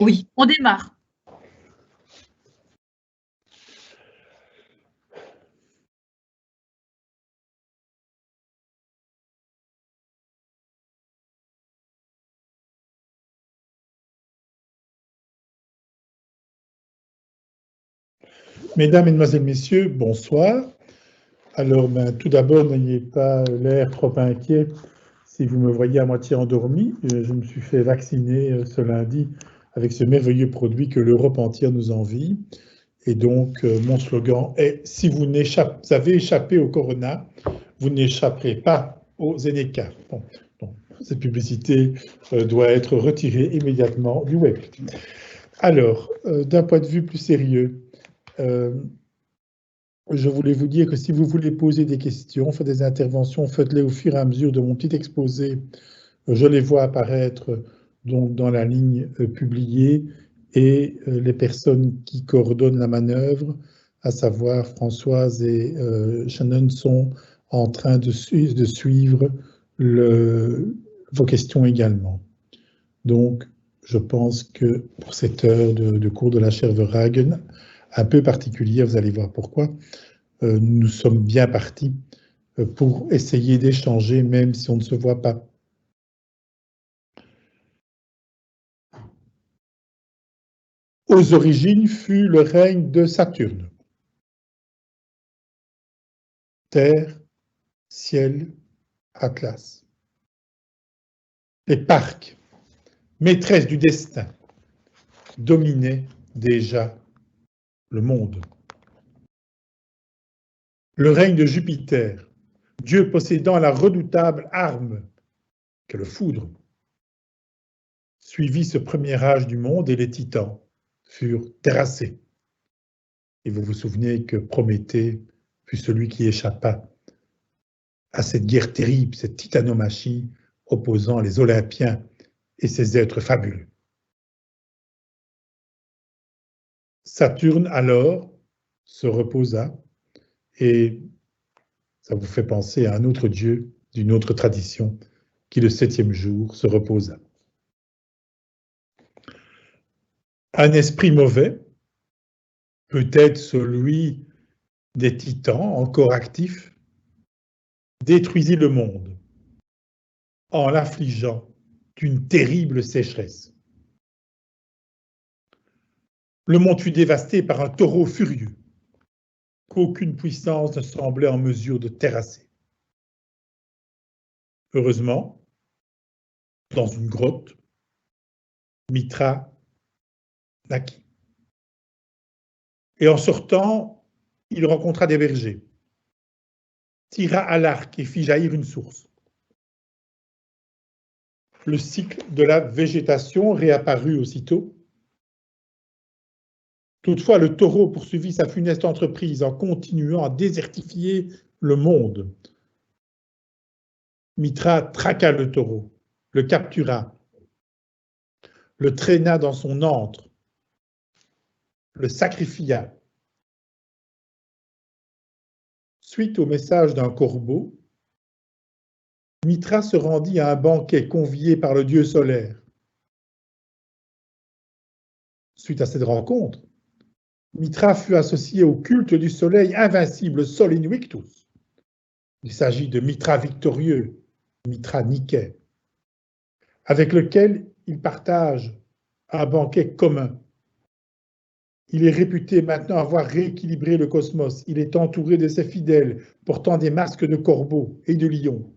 Oui, on démarre. Mesdames, Mesdemoiselles, Messieurs, bonsoir. Alors, tout d'abord, n'ayez pas l'air trop inquiet si vous me voyez à moitié endormi. Je me suis fait vacciner ce lundi avec ce merveilleux produit que l'Europe entière nous envie. Et donc, mon slogan est « Si vous avez échappé au corona, vous n'échapperez pas au Zeneca ». Bon, donc, cette publicité doit être retirée immédiatement du web. Alors, d'un point de vue plus sérieux, je voulais vous dire que si vous voulez poser des questions, faire des interventions, faites-les au fur et à mesure de mon petit exposé. Je les vois apparaître donc dans la ligne publiée et les personnes qui coordonnent la manœuvre, à savoir Françoise et Shannon, sont en train de suivre vos questions également. Donc, je pense que pour cette heure de cours de la Scherveragen, un peu particulière, vous allez voir pourquoi, nous sommes bien partis pour essayer d'échanger, même si on ne se voit pas. Aux origines fut le règne de Saturne. Terre, ciel, Atlas. Les parcs, maîtresses du destin, dominaient déjà le monde. Le règne de Jupiter, Dieu possédant la redoutable arme qu'est le foudre, suivit ce premier âge du monde et les titans furent terrassés. Et vous vous souvenez que Prométhée fut celui qui échappa à cette guerre terrible, cette titanomachie opposant les Olympiens et ces êtres fabuleux. Saturne alors se reposa et ça vous fait penser à un autre dieu d'une autre tradition qui le 7e jour se reposa. Un esprit mauvais, peut-être celui des titans encore actifs, détruisit le monde en l'affligeant d'une terrible sécheresse. Le monde fut dévasté par un taureau furieux qu'aucune puissance ne semblait en mesure de terrasser. Heureusement, dans une grotte, Mitra naquit. Et en sortant, il rencontra des bergers, tira à l'arc et fit jaillir une source. Le cycle de la végétation réapparut aussitôt. Toutefois, le taureau poursuivit sa funeste entreprise en continuant à désertifier le monde. Mitra traqua le taureau, le captura, le traîna dans son antre, le sacrifia. Suite au message d'un corbeau, Mitra se rendit à un banquet convié par le dieu solaire. Suite à cette rencontre, Mitra fut associé au culte du soleil invincible Sol Invictus. Il s'agit de Mitra victorieux, Mitra Niké, avec lequel il partage un banquet commun. Il est réputé maintenant avoir rééquilibré le cosmos. Il est entouré de ses fidèles, portant des masques de corbeaux et de lions.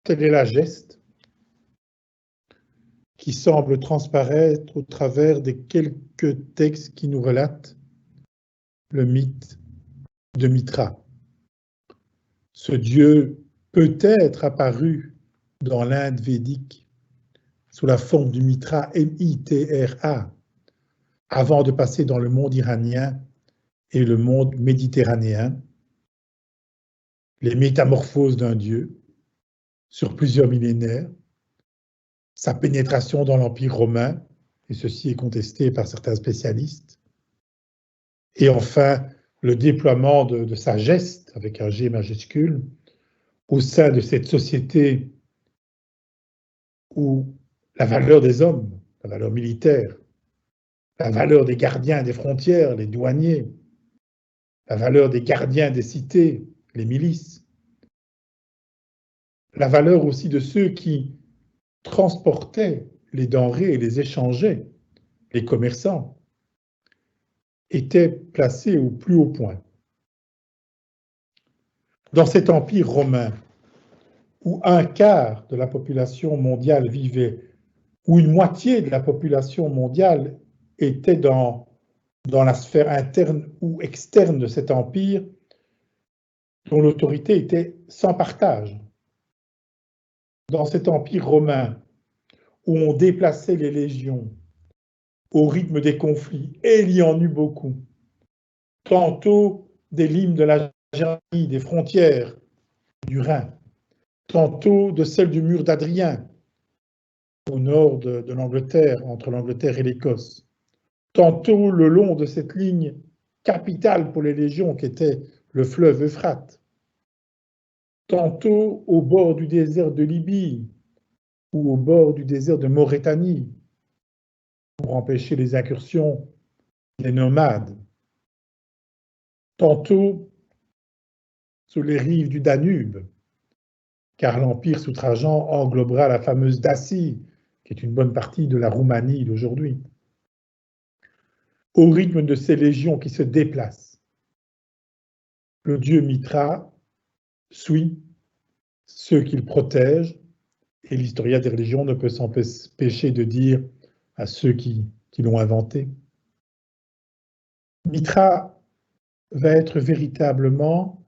Telle est la geste qui semble transparaître au travers des quelques textes qui nous relatent le mythe de Mitra. Ce dieu peut être apparu dans l'Inde védique sous la forme du Mitra, M-I-T-R-A, avant de passer dans le monde iranien et le monde méditerranéen, les métamorphoses d'un dieu sur plusieurs millénaires, sa pénétration dans l'Empire romain, et ceci est contesté par certains spécialistes, et enfin le déploiement de sa geste, avec un G majuscule, au sein de cette société où la valeur des hommes, la valeur militaire, la valeur des gardiens des frontières, les douaniers, la valeur des gardiens des cités, les milices, la valeur aussi de ceux qui transportaient les denrées et les échangeaient, les commerçants, était placée au plus haut point. Dans cet empire romain, où un quart de la population mondiale vivait, où une moitié de la population mondiale était dans la sphère interne ou externe de cet empire, dont l'autorité était sans partage. Dans cet empire romain, où on déplaçait les légions au rythme des conflits, et il y en eut beaucoup, tantôt des limes de la Germanie, des frontières du Rhin, tantôt de celles du mur d'Adrien, au nord de l'Angleterre, entre l'Angleterre et l'Écosse, tantôt le long de cette ligne capitale pour les légions qui était le fleuve Euphrate, tantôt au bord du désert de Libye ou au bord du désert de Maurétanie, pour empêcher les incursions des nomades, tantôt sur les rives du Danube, car l'Empire sous Trajan englobera la fameuse Dacie, qui est une bonne partie de la Roumanie d'aujourd'hui. Au rythme de ces légions qui se déplacent, le dieu Mitra suit ceux qu'il protège, et l'historien des religions ne peut s'empêcher de dire à ceux qui l'ont inventé. Mitra va être véritablement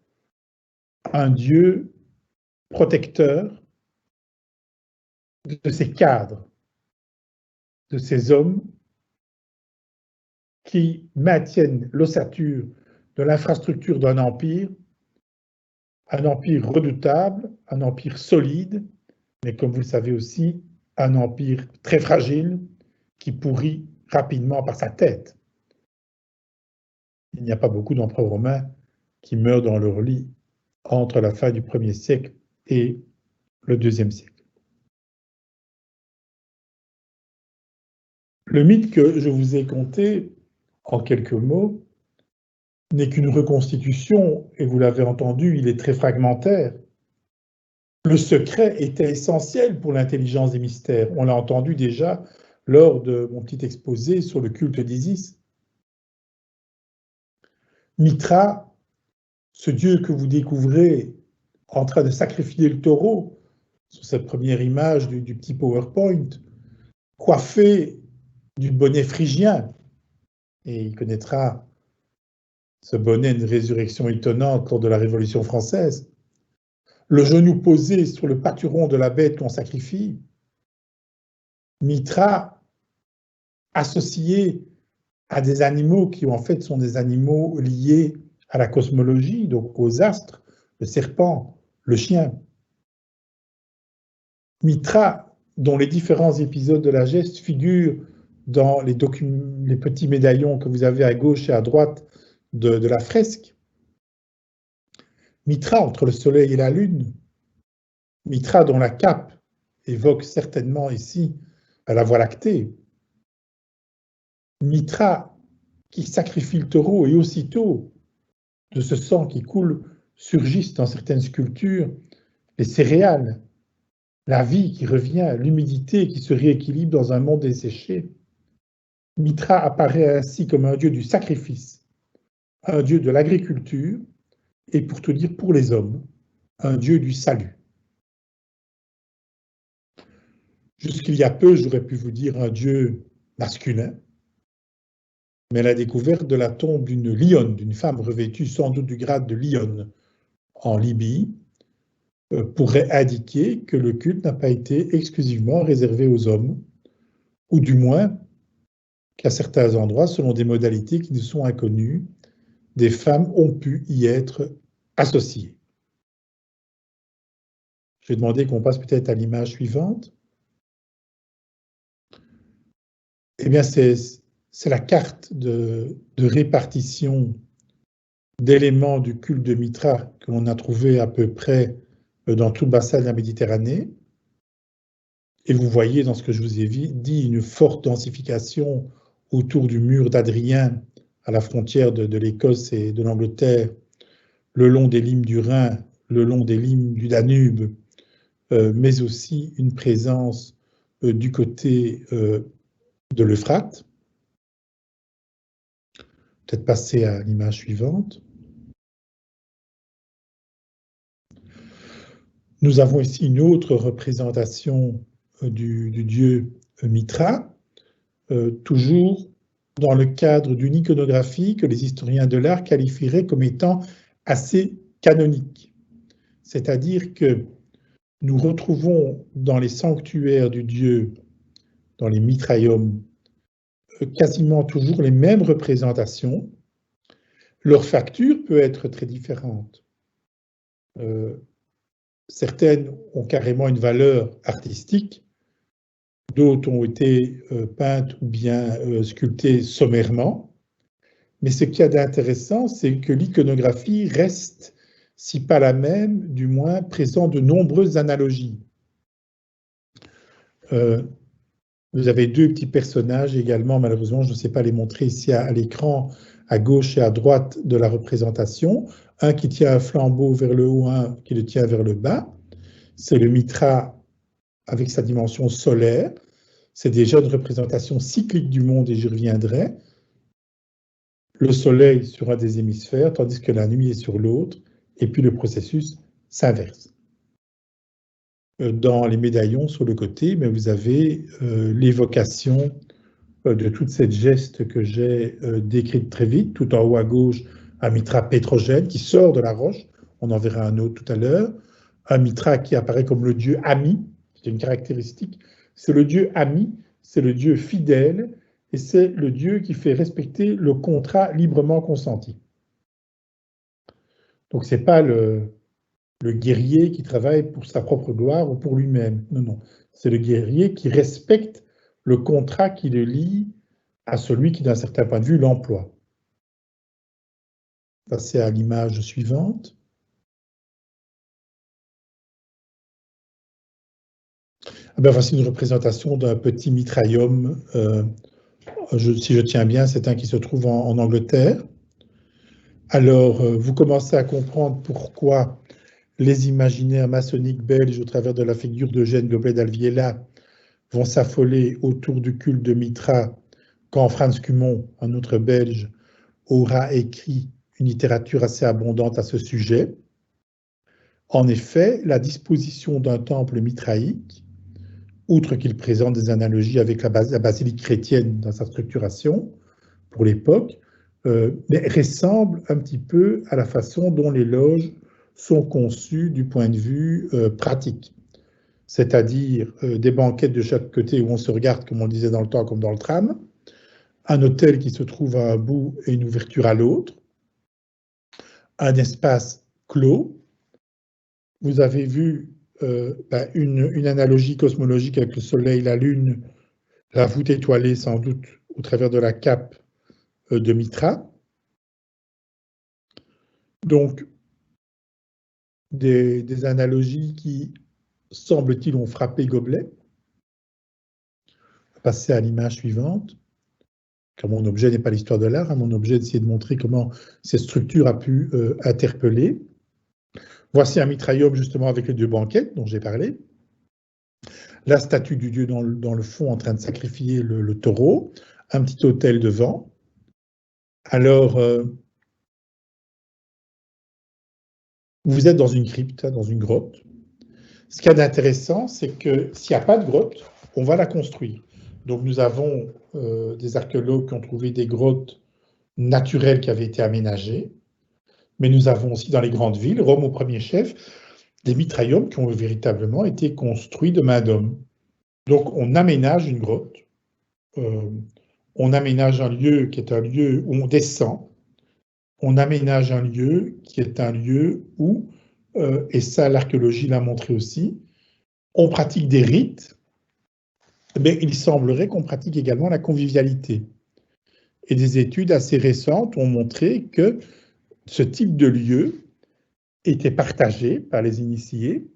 un dieu protecteur de ces cadres, de ces hommes qui maintiennent l'ossature de l'infrastructure d'un empire, un empire redoutable, un empire solide, mais comme vous le savez aussi, un empire très fragile qui pourrit rapidement par sa tête. Il n'y a pas beaucoup d'empereurs romains qui meurent dans leur lit entre la fin du 1er siècle et le 2e siècle. Le mythe que je vous ai conté, en quelques mots, n'est qu'une reconstitution, et vous l'avez entendu, il est très fragmentaire. Le secret était essentiel pour l'intelligence des mystères. On l'a entendu déjà lors de mon petit exposé sur le culte d'Isis. Mitra, ce dieu que vous découvrez en train de sacrifier le taureau, sur cette première image du petit PowerPoint, coiffé du bonnet phrygien, et il connaîtra ce bonnet une résurrection étonnante lors de la Révolution française, le genou posé sur le pâturon de la bête qu'on sacrifie, Mitra associé à des animaux qui en fait sont des animaux liés à la cosmologie, donc aux astres, le serpent, le chien. Mitra, dont les différents épisodes de la geste figurent dans les petits médaillons que vous avez à gauche et à droite de la fresque. Mitra entre le soleil et la lune. Mitra dont la cape évoque certainement ici la Voie lactée. Mitra qui sacrifie le taureau et aussitôt de ce sang qui coule surgissent dans certaines sculptures les céréales, la vie qui revient, l'humidité qui se rééquilibre dans un monde desséché. Mitra apparaît ainsi comme un dieu du sacrifice, un dieu de l'agriculture et pour tout dire pour les hommes, un dieu du salut. Jusqu'il y a peu, j'aurais pu vous dire un dieu masculin, mais la découverte de la tombe d'une lionne, d'une femme revêtue sans doute du grade de lionne en Libye, pourrait indiquer que le culte n'a pas été exclusivement réservé aux hommes, ou du moins qu'à certains endroits, selon des modalités qui nous sont inconnues, des femmes ont pu y être associées. Je vais demander qu'on passe peut-être à l'image suivante. Eh bien, c'est la carte de répartition d'éléments du culte de Mitra que l'on a trouvé à peu près dans tout le bassin de la Méditerranée. Et vous voyez dans ce que je vous ai dit une forte densification autour du mur d'Adrien, à la frontière de l'Écosse et de l'Angleterre, le long des limes du Rhin, le long des limes du Danube, mais aussi une présence du côté de l'Euphrate. Peut-être passer à l'image suivante. Nous avons ici une autre représentation du dieu Mitra, toujours dans le cadre d'une iconographie que les historiens de l'art qualifieraient comme étant assez canonique. C'est-à-dire que nous retrouvons dans les sanctuaires du dieu, dans les mitraïums, quasiment toujours les mêmes représentations. Leur facture peut être très différente. Certaines ont carrément une valeur artistique, d'autres ont été peintes ou bien sculptées sommairement. Mais ce qu'il y a d'intéressant, c'est que l'iconographie reste, si pas la même, du moins présente de nombreuses analogies. Vous avez deux petits personnages également, malheureusement, je ne sais pas les montrer ici à l'écran, à gauche et à droite de la représentation. Un qui tient un flambeau vers le haut, un qui le tient vers le bas. C'est le Mitra avec sa dimension solaire. C'est déjà une représentation cyclique du monde et j'y reviendrai. Le soleil sur un des hémisphères, tandis que la nuit est sur l'autre, et puis le processus s'inverse. Dans les médaillons sur le côté, mais vous avez l'évocation de toute cette geste que j'ai décrite très vite, tout en haut à gauche, un mitra pétrogène qui sort de la roche, on en verra un autre tout à l'heure, un mitra qui apparaît comme le dieu ami, c'est une caractéristique, c'est le dieu ami, c'est le dieu fidèle, et c'est le dieu qui fait respecter le contrat librement consenti. Donc ce n'est pas le guerrier qui travaille pour sa propre gloire ou pour lui-même, non, non, c'est le guerrier qui respecte le contrat qui le lie à celui qui, d'un certain point de vue, l'emploie. Passer à l'image suivante. Voici une représentation d'un petit mitraillum. Si je tiens bien, c'est un qui se trouve en Angleterre. Alors, vous commencez à comprendre pourquoi les imaginaires maçonniques belges, au travers de la figure d'Eugène Goblet d'Alviela, vont s'affoler autour du culte de Mitra, quand Frans Cumont, un autre Belge, aura écrit une littérature assez abondante à ce sujet. En effet, la disposition d'un temple mitraïque, outre qu'il présente des analogies avec la basilique chrétienne dans sa structuration, pour l'époque, mais ressemble un petit peu à la façon dont les loges sont conçues du point de vue pratique. C'est-à-dire des banquettes de chaque côté où on se regarde, comme on disait dans le temps, comme dans le tram, un hôtel qui se trouve à un bout et une ouverture à l'autre, un espace clos. Vous avez vu une analogie cosmologique avec le Soleil, la Lune, la voûte étoilée sans doute au travers de la cape de Mitra. Donc, des analogies qui, semble-t-il, ont frappé Goblet. Passer à l'image suivante. Car mon objet n'est pas l'histoire de l'art, hein, mon objet est d'essayer de montrer comment cette structure a pu interpeller. Voici un mitraillum justement avec les deux banquettes dont j'ai parlé. La statue du dieu dans le fond en train de sacrifier le taureau, un petit autel devant. Alors, vous êtes dans une crypte, dans une grotte. Ce qu'il y a d'intéressant, c'est que s'il n'y a pas de grotte, on va la construire. Donc nous avons des archéologues qui ont trouvé des grottes naturelles qui avaient été aménagées, mais nous avons aussi dans les grandes villes, Rome au premier chef, des mitraillums qui ont véritablement été construits de main d'homme. Donc on aménage une grotte, on aménage un lieu qui est un lieu où on descend, on aménage un lieu qui est un lieu où, et ça l'archéologie l'a montré aussi, on pratique des rites, mais il semblerait qu'on pratique également la convivialité. Et des études assez récentes ont montré que ce type de lieu était partagé par les initiés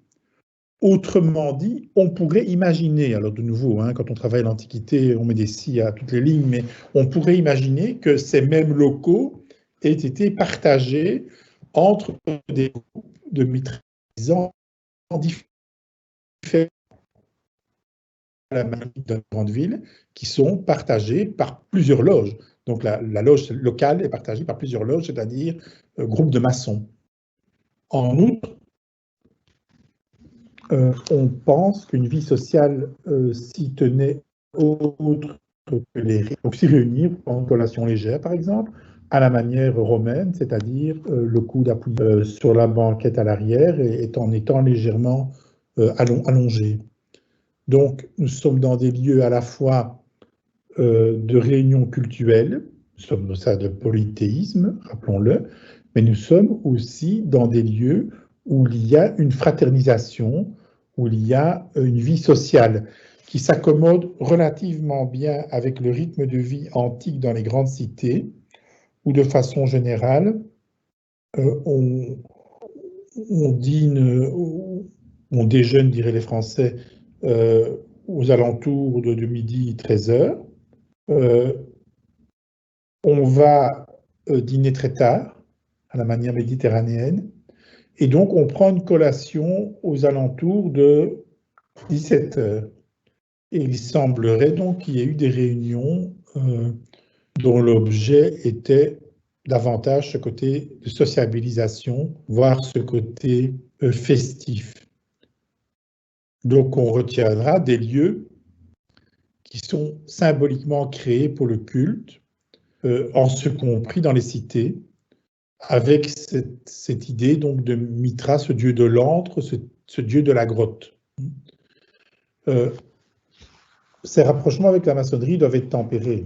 autrement dit, on pourrait imaginer, alors de nouveau, hein, quand on travaille l'Antiquité, on met des si à toutes les lignes, mais on pourrait imaginer que ces mêmes locaux aient été partagés entre des groupes de mitrisants différents à la manière d'une grande ville, qui sont partagés par plusieurs loges. Donc la loge locale est partagée par plusieurs loges, c'est-à-dire groupes de maçons. En outre, on pense qu'une vie sociale s'y tenait autre que les rites. Donc s'y réunir en collation légère, par exemple, à la manière romaine, c'est-à-dire le coude appuyé sur la banquette à l'arrière et en étant légèrement allongé. Donc nous sommes dans des lieux à la fois de réunion cultuelle, nous sommes dans ça de polythéisme, rappelons-le, mais nous sommes aussi dans des lieux où il y a une fraternisation, où il y a une vie sociale qui s'accommode relativement bien avec le rythme de vie antique dans les grandes cités, où de façon générale, on dîne, on déjeune, diraient les Français, aux alentours de midi 13h. On va dîner très tard, à la manière méditerranéenne, et donc on prend une collation aux alentours de 17h. Et il semblerait donc qu'il y ait eu des réunions dont l'objet était davantage ce côté de sociabilisation, voire ce côté festif. Donc on retiendra des lieux qui sont symboliquement créés pour le culte, en ce compris dans les cités, avec cette idée donc de Mitra, ce dieu de l'antre, ce dieu de la grotte. Ces rapprochements avec la maçonnerie doivent être tempérés.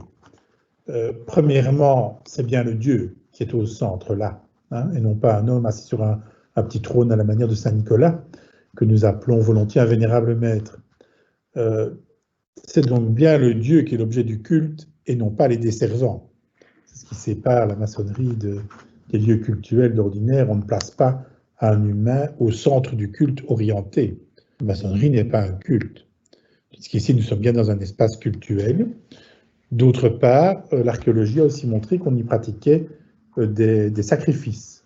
Premièrement, c'est bien le dieu qui est au centre là, hein, et non pas un homme assis sur un petit trône à la manière de Saint-Nicolas, que nous appelons volontiers un vénérable maître. C'est donc bien le dieu qui est l'objet du culte et non pas les desservants. C'est ce qui sépare la maçonnerie des lieux cultuels d'ordinaire. On ne place pas un humain au centre du culte orienté. La maçonnerie n'est pas un culte, puisqu'ici nous sommes bien dans un espace cultuel. D'autre part, l'archéologie a aussi montré qu'on y pratiquait des sacrifices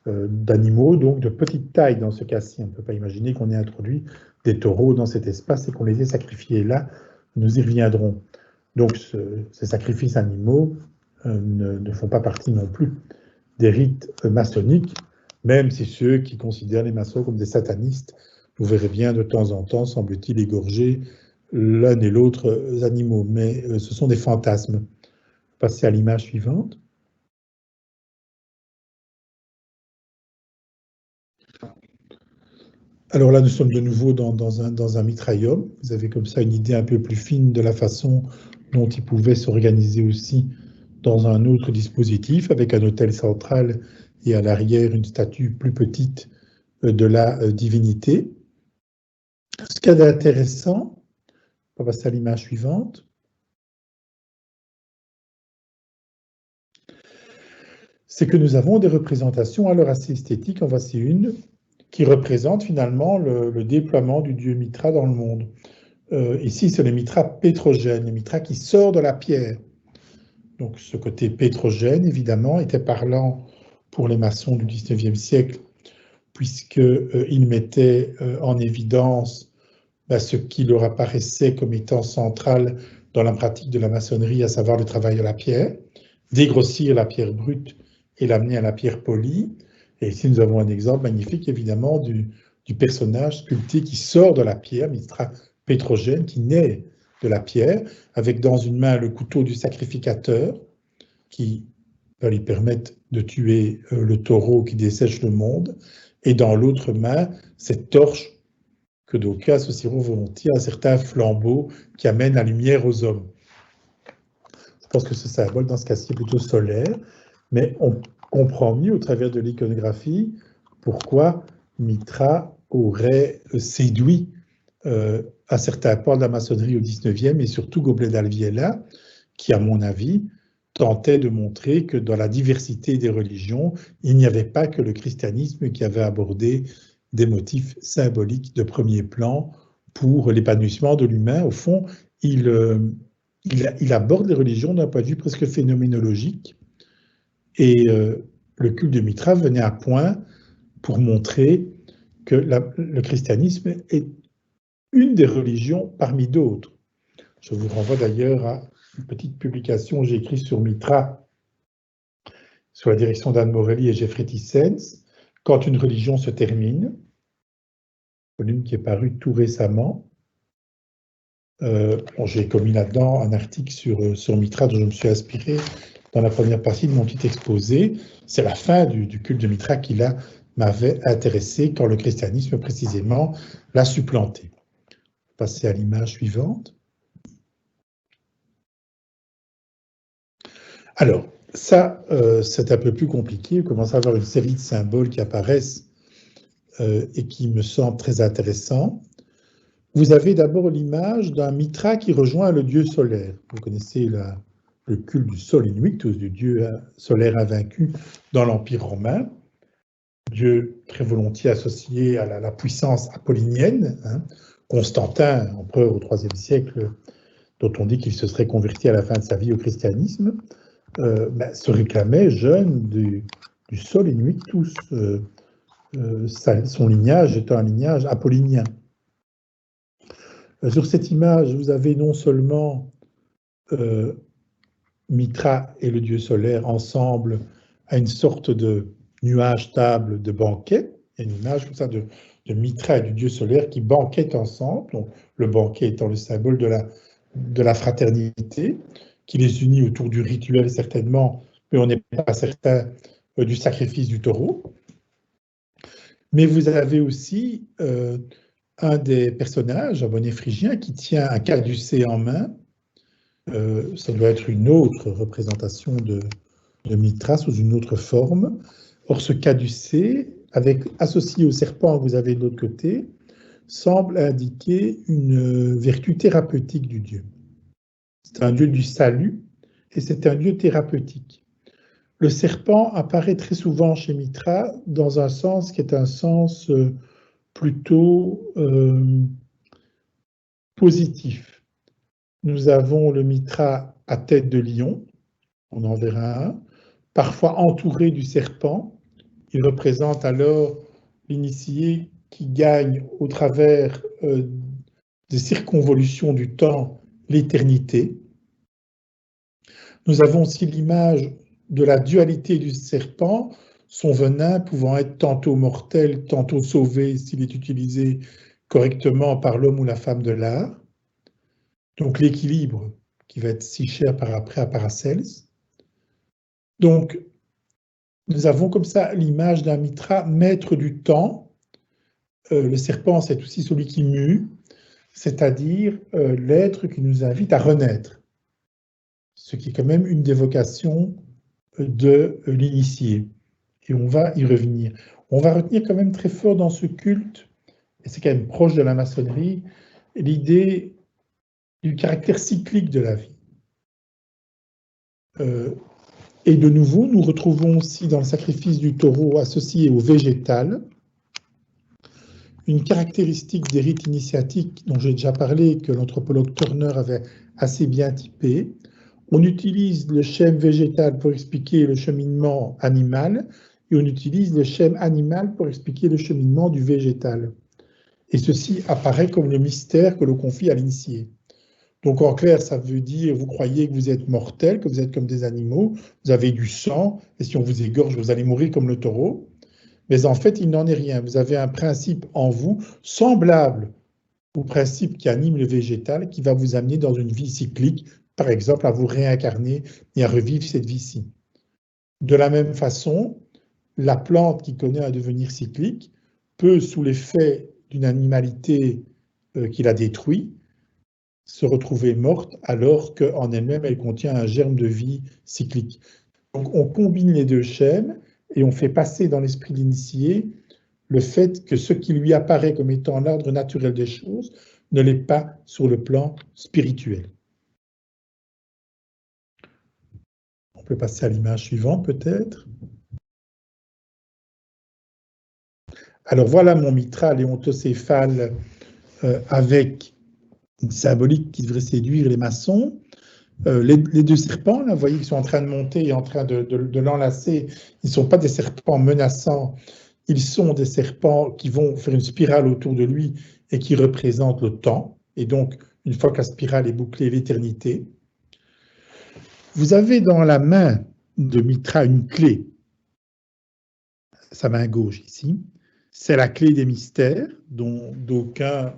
d'animaux, donc de petite taille dans ce cas-ci. On ne peut pas imaginer qu'on ait introduit des taureaux dans cet espace et qu'on les ait sacrifiés là. Nous y reviendrons. Donc ces sacrifices animaux ne font pas partie non plus des rites maçonniques, même si ceux qui considèrent les maçons comme des satanistes, vous verrez bien de temps en temps, semble-t-il, égorger l'un et l'autre animaux, mais ce sont des fantasmes. Passez à l'image suivante. Alors là, nous sommes de nouveau dans un mitraillum. Vous avez comme ça une idée un peu plus fine de la façon dont il pouvait s'organiser aussi dans un autre dispositif, avec un autel central et à l'arrière une statue plus petite de la divinité. Ce qu'il y a d'intéressant, on va passer à l'image suivante. C'est que nous avons des représentations alors assez esthétiques. En voici une qui représente finalement le déploiement du dieu Mitra dans le monde. Ici, c'est le Mitra pétrogène, le Mitra qui sort de la pierre. Donc ce côté pétrogène, évidemment, était parlant pour les maçons du XIXe siècle, puisqu'il mettait en évidence ce qui leur apparaissait comme étant central dans la pratique de la maçonnerie, à savoir le travail de la pierre, dégrossir la pierre brute et l'amener à la pierre polie. Et ici, nous avons un exemple magnifique, évidemment, du personnage sculpté qui sort de la pierre, Mitra pétrogène, qui naît de la pierre, avec dans une main le couteau du sacrificateur, qui va lui permettre de tuer le taureau qui dessèche le monde, et dans l'autre main, cette torche que d'aucuns associeront volontiers à un certain flambeau qui amène la lumière aux hommes. Je pense que ce symbole, dans ce cas-ci, est plutôt solaire, mais on comprend mieux au travers de l'iconographie pourquoi Mitra aurait séduit un certain pan de la maçonnerie au XIXe et surtout Gobelet d'Alviela, qui, à mon avis, tentait de montrer que dans la diversité des religions, il n'y avait pas que le christianisme qui avait abordé des motifs symboliques de premier plan pour l'épanouissement de l'humain. Au fond, il aborde les religions d'un point de vue presque phénoménologique. Et le culte de Mitra venait à point pour montrer que le christianisme est une des religions parmi d'autres. Je vous renvoie d'ailleurs à une petite publication que j'ai écrite sur Mitra, sous la direction d'Anne Morelli et Jeffrey Tissens, « Quand une religion se termine », volume qui est paru tout récemment. J'ai commis là-dedans un article sur Mitra dont je me suis inspiré dans la première partie de mon petit exposé. C'est la fin du culte de Mitra qui m'avait intéressé quand le christianisme précisément l'a supplanté. Passer à l'image suivante. Alors, ça, c'est un peu plus compliqué. Vous commencez à avoir une série de symboles qui apparaissent et qui me semblent très intéressants. Vous avez d'abord l'image d'un Mitra qui rejoint le dieu solaire. Vous connaissez le culte du Sol Invictus, du dieu solaire invaincu dans l'Empire romain, dieu très volontiers associé à la puissance apollinienne. Hein. Constantin, empereur au IIIe siècle, dont on dit qu'il se serait converti à la fin de sa vie au christianisme, se réclamait jeune du Sol Invictus, son lignage étant un lignage apollinien. Sur cette image, vous avez non seulement Mitra et le dieu solaire ensemble à une sorte de nuage table de banquet. Il y a une image comme ça de Mitra et du dieu solaire qui banquettent ensemble, donc le banquet étant le symbole de la fraternité, qui les unit autour du rituel certainement, mais on n'est pas certain du sacrifice du taureau. Mais vous avez aussi un des personnages, un bonnet phrygien, qui tient un caducée en main. Ça doit être une autre représentation de Mitra sous une autre forme. Or, ce caducée, associé au serpent que vous avez de l'autre côté, semble indiquer une vertu thérapeutique du dieu. C'est un dieu du salut et c'est un dieu thérapeutique. Le serpent apparaît très souvent chez Mitra dans un sens qui est un sens plutôt positif. Nous avons le Mitra à tête de lion, on en verra un, parfois entouré du serpent. Il représente alors l'initié qui gagne au travers des circonvolutions du temps l'éternité. Nous avons aussi l'image de la dualité du serpent, son venin pouvant être tantôt mortel, tantôt sauvé s'il est utilisé correctement par l'homme ou la femme de l'art. Donc l'équilibre qui va être si cher par après à Paracels. Donc nous avons comme ça l'image d'un Mitra maître du temps. Le serpent, c'est aussi celui qui mue, c'est-à-dire l'être qui nous invite à renaître, ce qui est quand même une des vocations de l'initié. Et on va y revenir. On va retenir quand même très fort dans ce culte, et c'est quand même proche de la maçonnerie, l'idée du caractère cyclique de la vie. Et de nouveau, nous retrouvons aussi dans le sacrifice du taureau associé au végétal une caractéristique des rites initiatiques dont j'ai déjà parlé, que l'anthropologue Turner avait assez bien typé. On utilise le schème végétal pour expliquer le cheminement animal et on utilise le schème animal pour expliquer le cheminement du végétal. Et ceci apparaît comme le mystère que l'on confie à l'initié. Donc en clair, ça veut dire, vous croyez que vous êtes mortel, que vous êtes comme des animaux, vous avez du sang, et si on vous égorge, vous allez mourir comme le taureau. Mais en fait, il n'en est rien. Vous avez un principe en vous semblable au principe qui anime le végétal, qui va vous amener dans une vie cyclique, par exemple à vous réincarner et à revivre cette vie-ci. De la même façon, la plante qui connaît un devenir cyclique peut, sous l'effet d'une animalité qui la détruit, se retrouver morte alors qu'en elle-même, elle contient un germe de vie cyclique. Donc on combine les deux schèmes et on fait passer dans l'esprit de l'initié le fait que ce qui lui apparaît comme étant l'ordre naturel des choses ne l'est pas sur le plan spirituel. On peut passer à l'image suivante peut-être. Alors voilà mon mitra léontocéphale avec une symbolique qui devrait séduire les maçons. Les deux serpents, là, vous voyez, qui sont en train de monter et en train de l'enlacer, ils ne sont pas des serpents menaçants, ils sont des serpents qui vont faire une spirale autour de lui et qui représentent le temps. Et donc, une fois que la spirale est bouclée, l'éternité. Vous avez dans la main de Mitra une clé, sa main gauche ici. C'est la clé des mystères, dont d'aucuns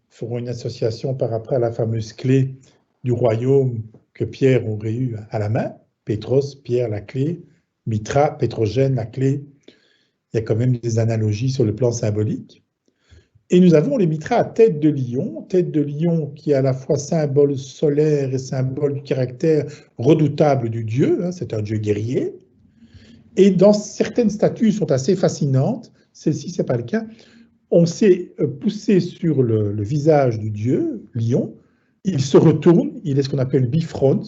feront une association par rapport à la fameuse clé du royaume que Pierre aurait eu à la main. Pétros, Pierre, la clé. Mitra, Pétrogène, la clé. Il y a quand même des analogies sur le plan symbolique. Et nous avons les mitras à tête de lion qui est à la fois symbole solaire et symbole du caractère redoutable du dieu, hein, c'est un dieu guerrier. Et dans certaines statues sont assez fascinantes, celle-ci c'est pas le cas, on s'est poussé sur le visage du dieu, lion, il se retourne, il est ce qu'on appelle bifrons,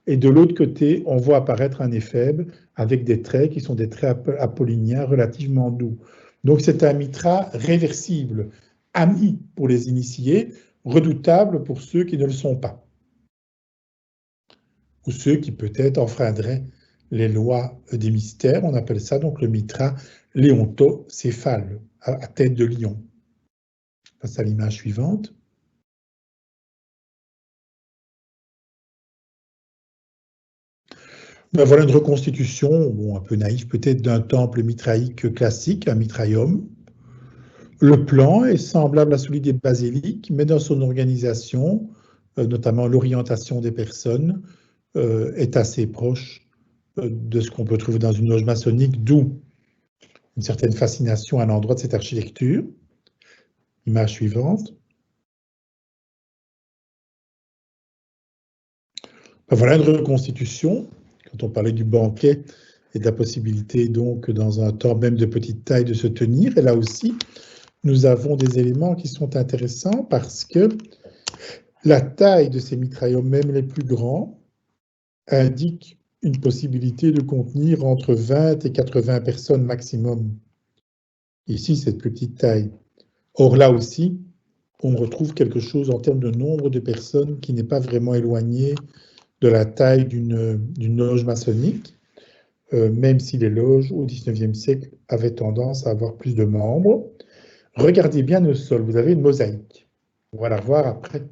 et de l'autre côté, on voit apparaître un éphèbe avec des traits qui sont des traits apolliniens relativement doux. Donc c'est un mitra réversible, ami pour les initiés, redoutable pour ceux qui ne le sont pas, ou ceux qui peut-être enfreindraient les lois des mystères. On appelle ça donc le mitra léontocéphale, à tête de lion. Je passe à l'image suivante. Ben voilà une reconstitution, bon, un peu naïve peut-être, d'un temple mitraïque classique, un mitraillum. Le plan est semblable à celui des basiliques, mais dans son organisation, notamment l'orientation des personnes, est assez proche de ce qu'on peut trouver dans une loge maçonnique, d'où une certaine fascination à l'endroit de cette architecture. Image suivante. Ben voilà une reconstitution, quand on parlait du banquet et de la possibilité donc dans un temps même de petite taille de se tenir. Et là aussi, nous avons des éléments qui sont intéressants parce que la taille de ces mitraillons, même les plus grands, indique une possibilité de contenir entre 20 et 80 personnes maximum. Ici, cette plus petite taille. Or, là aussi, on retrouve quelque chose en termes de nombre de personnes qui n'est pas vraiment éloigné de la taille d'une loge maçonnique, même si les loges au XIXe siècle avaient tendance à avoir plus de membres. Regardez bien le sol, vous avez une mosaïque. On va la voir après.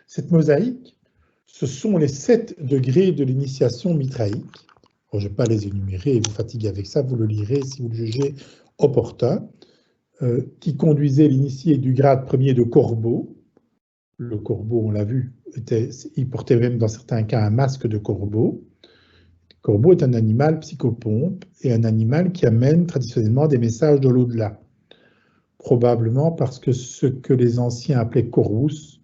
Cette mosaïque, ce sont les 7 degrés de l'initiation mitraïque. Je ne vais pas les énumérer et vous fatiguer avec ça, vous le lirez si vous le jugez opportun, qui conduisait l'initié du grade premier de corbeau. Le corbeau, on l'a vu, il portait même dans certains cas un masque de corbeau. Le corbeau est un animal psychopompe et un animal qui amène traditionnellement des messages de l'au-delà. Probablement parce que ce que les anciens appelaient corvus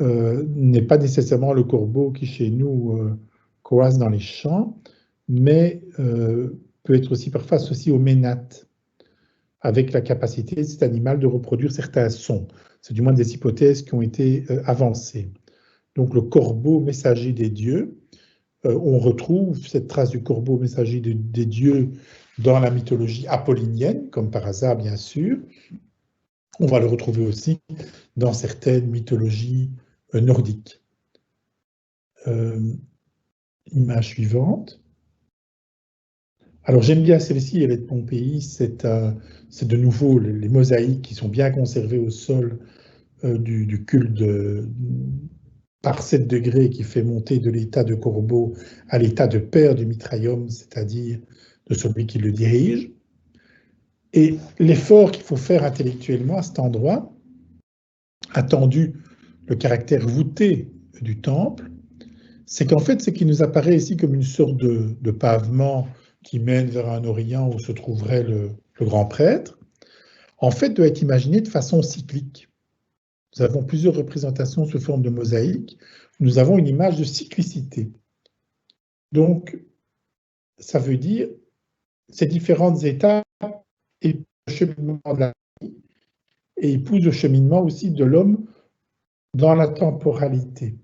n'est pas nécessairement le corbeau qui chez nous coasse dans les champs, mais peut être aussi parfois associé au ménate, avec la capacité de cet animal de reproduire certains sons. C'est du moins des hypothèses qui ont été avancées. Donc le corbeau messager des dieux, on retrouve cette trace du corbeau messager des dieux dans la mythologie apollinienne, comme par hasard bien sûr. On va le retrouver aussi dans certaines mythologies nordiques. Image suivante. Alors j'aime bien celle-ci, elle est de Pompéi, c'est de nouveau les mosaïques qui sont bien conservées au sol du culte par 7 degrés qui fait monter de l'état de corbeau à l'état de père du mitraillum, c'est-à-dire de celui qui le dirige. Et l'effort qu'il faut faire intellectuellement à cet endroit, attendu le caractère voûté du temple, c'est qu'en fait, ce qui nous apparaît ici comme une sorte de pavement qui mène vers un orient où se trouverait le grand prêtre, en fait, doit être imaginé de façon cyclique. Nous avons plusieurs représentations sous forme de mosaïque. Nous avons une image de cyclicité. Donc, ça veut dire ces différentes étapes et le cheminement de la vie et épousent le cheminement aussi de l'homme dans la temporalité.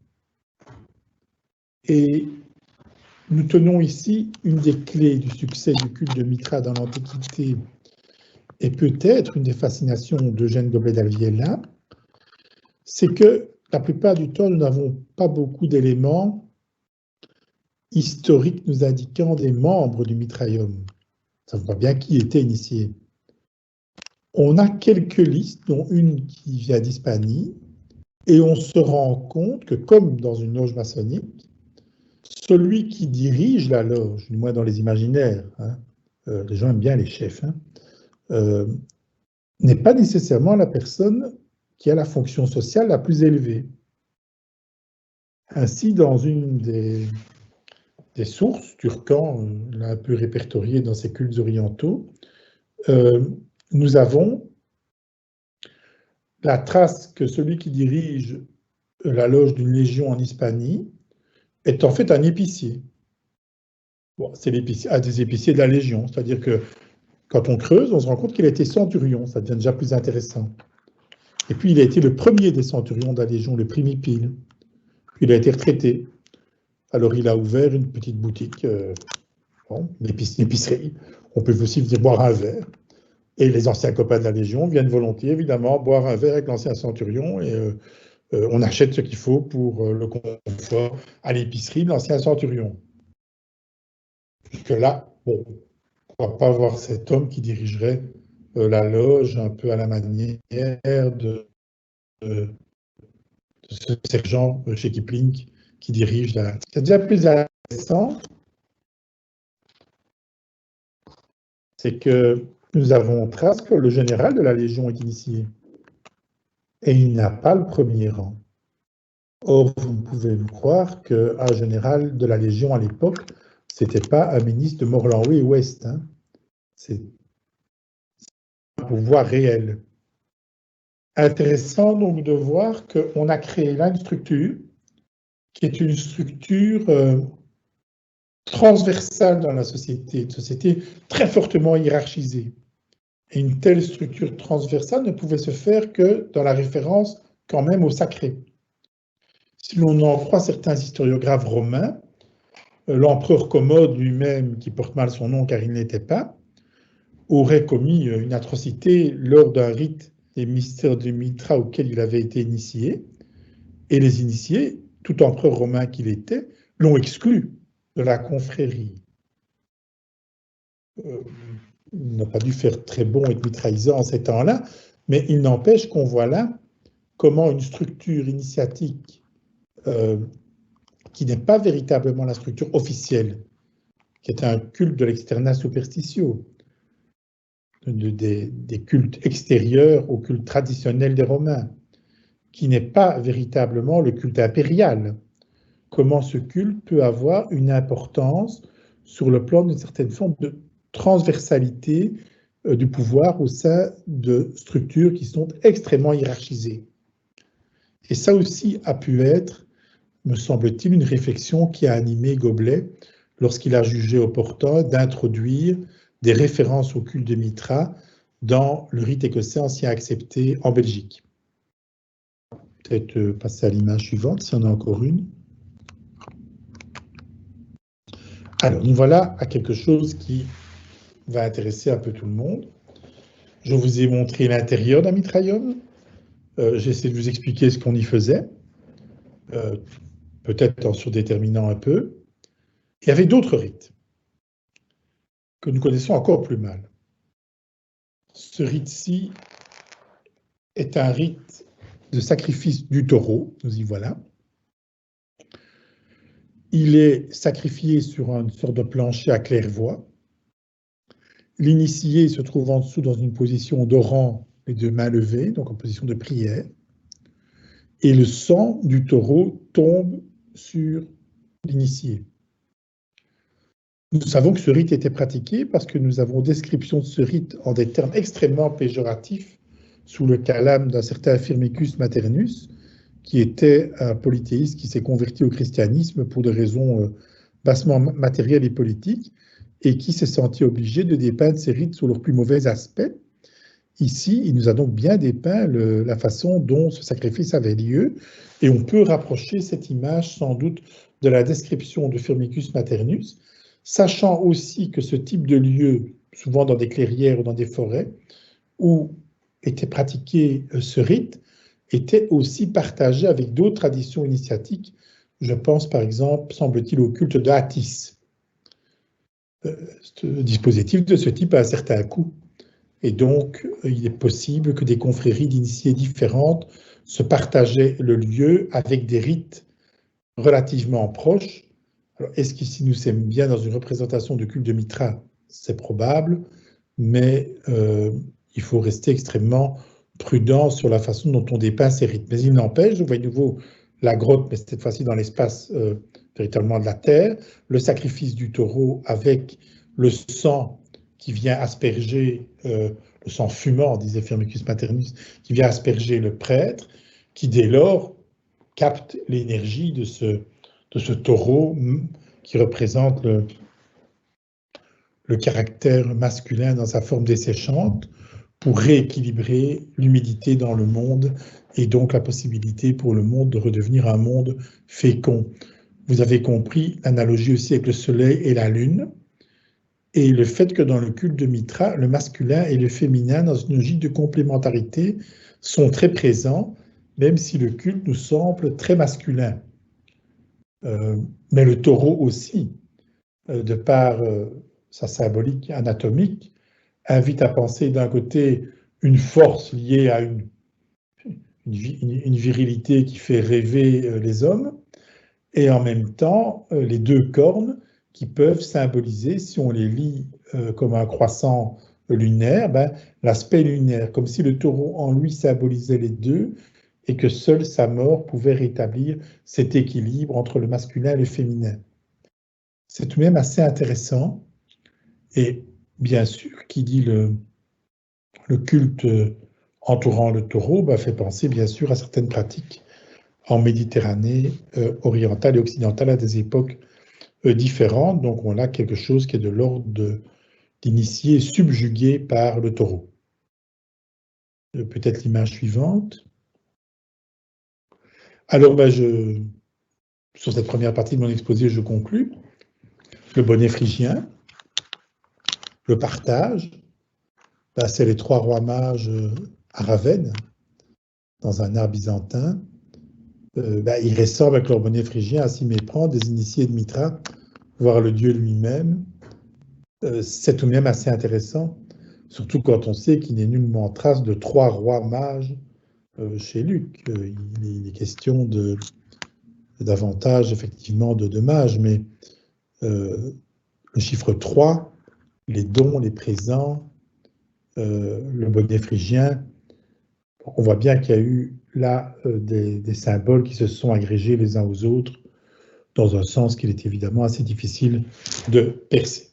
Et nous tenons ici une des clés du succès du culte de Mitra dans l'Antiquité et peut-être une des fascinations d'Eugène Goblet d'Alviella, c'est que la plupart du temps, nous n'avons pas beaucoup d'éléments historiques nous indiquant des membres du Mitrailleum. Ça ne voit bien qui était initié. On a quelques listes, dont une qui vient d'Hispanie, et on se rend compte que, comme dans une loge maçonnique, celui qui dirige la loge, du moins dans les imaginaires, les gens aiment bien les chefs, n'est pas nécessairement la personne qui a la fonction sociale la plus élevée. Ainsi, dans une des sources, Turcan l'a un peu répertorié dans ses cultes orientaux, nous avons la trace que celui qui dirige la loge d'une légion en Hispanie est en fait un épicier. Bon, c'est un des épiciers de la Légion, c'est-à-dire que quand on creuse, on se rend compte qu'il a été centurion, ça devient déjà plus intéressant. Et puis il a été le premier des centurions de la Légion, le primipile. Puis il a été retraité. Alors il a ouvert une petite boutique, une épicerie. On peut aussi venir boire un verre. Et les anciens copains de la Légion viennent volontiers, évidemment, boire un verre avec l'ancien centurion. Et on achète ce qu'il faut pour le confort à l'épicerie de l'ancien centurion. Jusque-là, bon, on ne va pas voir cet homme qui dirigerait la loge un peu à la manière de ce sergent chez Kipling qui dirige la... C'est déjà plus intéressant, c'est que nous avons trace que le général de la Légion est initié. Et il n'a pas le premier rang. Or, vous pouvez me croire qu'un général de la Légion à l'époque, ce n'était pas un ministre de Morlanway-Ouest. C'est un pouvoir réel. Intéressant donc de voir qu'on a créé là une structure qui est une structure transversale dans la société, une société très fortement hiérarchisée. Et une telle structure transversale ne pouvait se faire que dans la référence quand même au sacré. Si l'on en croit certains historiographes romains, l'empereur Commode lui-même, qui porte mal son nom car il n'était pas, aurait commis une atrocité lors d'un rite des mystères du Mitra auquel il avait été initié, et les initiés, tout empereur romain qu'il était, l'ont exclu de la confrérie. Il n'a pas dû faire très bon et mitraillisant en ces temps-là, mais il n'empêche qu'on voit là comment une structure initiatique qui n'est pas véritablement la structure officielle, qui est un culte de l'externa superstitio, des cultes extérieurs au culte traditionnel des Romains, qui n'est pas véritablement le culte impérial. Comment ce culte peut avoir une importance sur le plan d'une certaine forme de transversalité du pouvoir au sein de structures qui sont extrêmement hiérarchisées. Et ça aussi a pu être, me semble-t-il, une réflexion qui a animé Goblet lorsqu'il a jugé opportun d'introduire des références au culte de Mitra dans le rite écossais ancien accepté en Belgique. Peut-être passer à l'image suivante, s'il y en a encore une. Alors, nous voilà à quelque chose qui va intéresser un peu tout le monde. Je vous ai montré l'intérieur d'un mitrailleum. J'ai essayé de vous expliquer ce qu'on y faisait, peut-être en surdéterminant un peu. Il y avait d'autres rites que nous connaissons encore plus mal. Ce rite-ci est un rite de sacrifice du taureau, nous y voilà. Il est sacrifié sur une sorte de plancher à claire-voie. L'initié se trouve en dessous dans une position d'orant et de main levée, donc en position de prière. Et le sang du taureau tombe sur l'initié. Nous savons que ce rite était pratiqué parce que nous avons description de ce rite en des termes extrêmement péjoratifs sous le calame d'un certain Firmicus Maternus, qui était un polythéiste qui s'est converti au christianisme pour des raisons bassement matérielles et politiques, et qui s'est senti obligé de dépeindre ces rites sous leur plus mauvais aspect. Ici, il nous a donc bien dépeint la façon dont ce sacrifice avait lieu, et on peut rapprocher cette image sans doute de la description de Firmicus Maternus, sachant aussi que ce type de lieu, souvent dans des clairières ou dans des forêts, où était pratiqué ce rite était aussi partagé avec d'autres traditions initiatiques. Je pense par exemple, semble-t-il, au culte de Attis. Ce dispositif de ce type a un certain coût. Et donc, il est possible que des confréries d'initiés différentes se partageaient le lieu avec des rites relativement proches. Est-ce qu'ici nous sommes bien dans une représentation de culte de Mitra? C'est probable, mais il faut rester extrêmement prudent sur la façon dont on dépeint ces rites. Mais il n'empêche, je vois de nouveau la grotte, mais cette fois-ci dans l'espace véritablement de la terre, le sacrifice du taureau avec le sang qui vient asperger, le sang fumant, disait Firmicus Maternus, qui vient asperger le prêtre, qui dès lors capte l'énergie de ce taureau qui représente le caractère masculin dans sa forme desséchante pour rééquilibrer l'humidité dans le monde et donc la possibilité pour le monde de redevenir un monde fécond. Vous avez compris l'analogie aussi avec le soleil et la lune et le fait que dans le culte de Mitra, le masculin et le féminin, dans une logique de complémentarité, sont très présents, même si le culte nous semble très masculin. Mais le taureau aussi, de par sa symbolique anatomique, invite à penser d'un côté une force liée à une virilité qui fait rêver les hommes, et en même temps les deux cornes qui peuvent symboliser, si on les lit comme un croissant lunaire, l'aspect lunaire, comme si le taureau en lui symbolisait les deux, et que seule sa mort pouvait rétablir cet équilibre entre le masculin et le féminin. C'est tout de même assez intéressant, et bien sûr, qui dit le culte entourant le taureau fait penser bien sûr à certaines pratiques en Méditerranée orientale et occidentale à des époques différentes. Donc on a quelque chose qui est de l'ordre d'initiés subjugués par le taureau. Peut-être l'image suivante. Alors sur cette première partie de mon exposé, je conclus. Le bonnet phrygien, le partage, c'est les trois rois mages à Ravenne, dans un art byzantin. Ils ressemblent avec leur bonnet phrygien à s'y méprendre, des initiés de Mitra, voir le dieu lui-même. C'est tout de même assez intéressant, surtout quand on sait qu'il n'est nullement trace de trois rois mages chez Luc. Il est question davantage effectivement de mages, mais le chiffre 3, les dons, les présents, le bonnet phrygien, on voit bien qu'il y a eu là des symboles qui se sont agrégés les uns aux autres dans un sens qu'il est évidemment assez difficile de percer.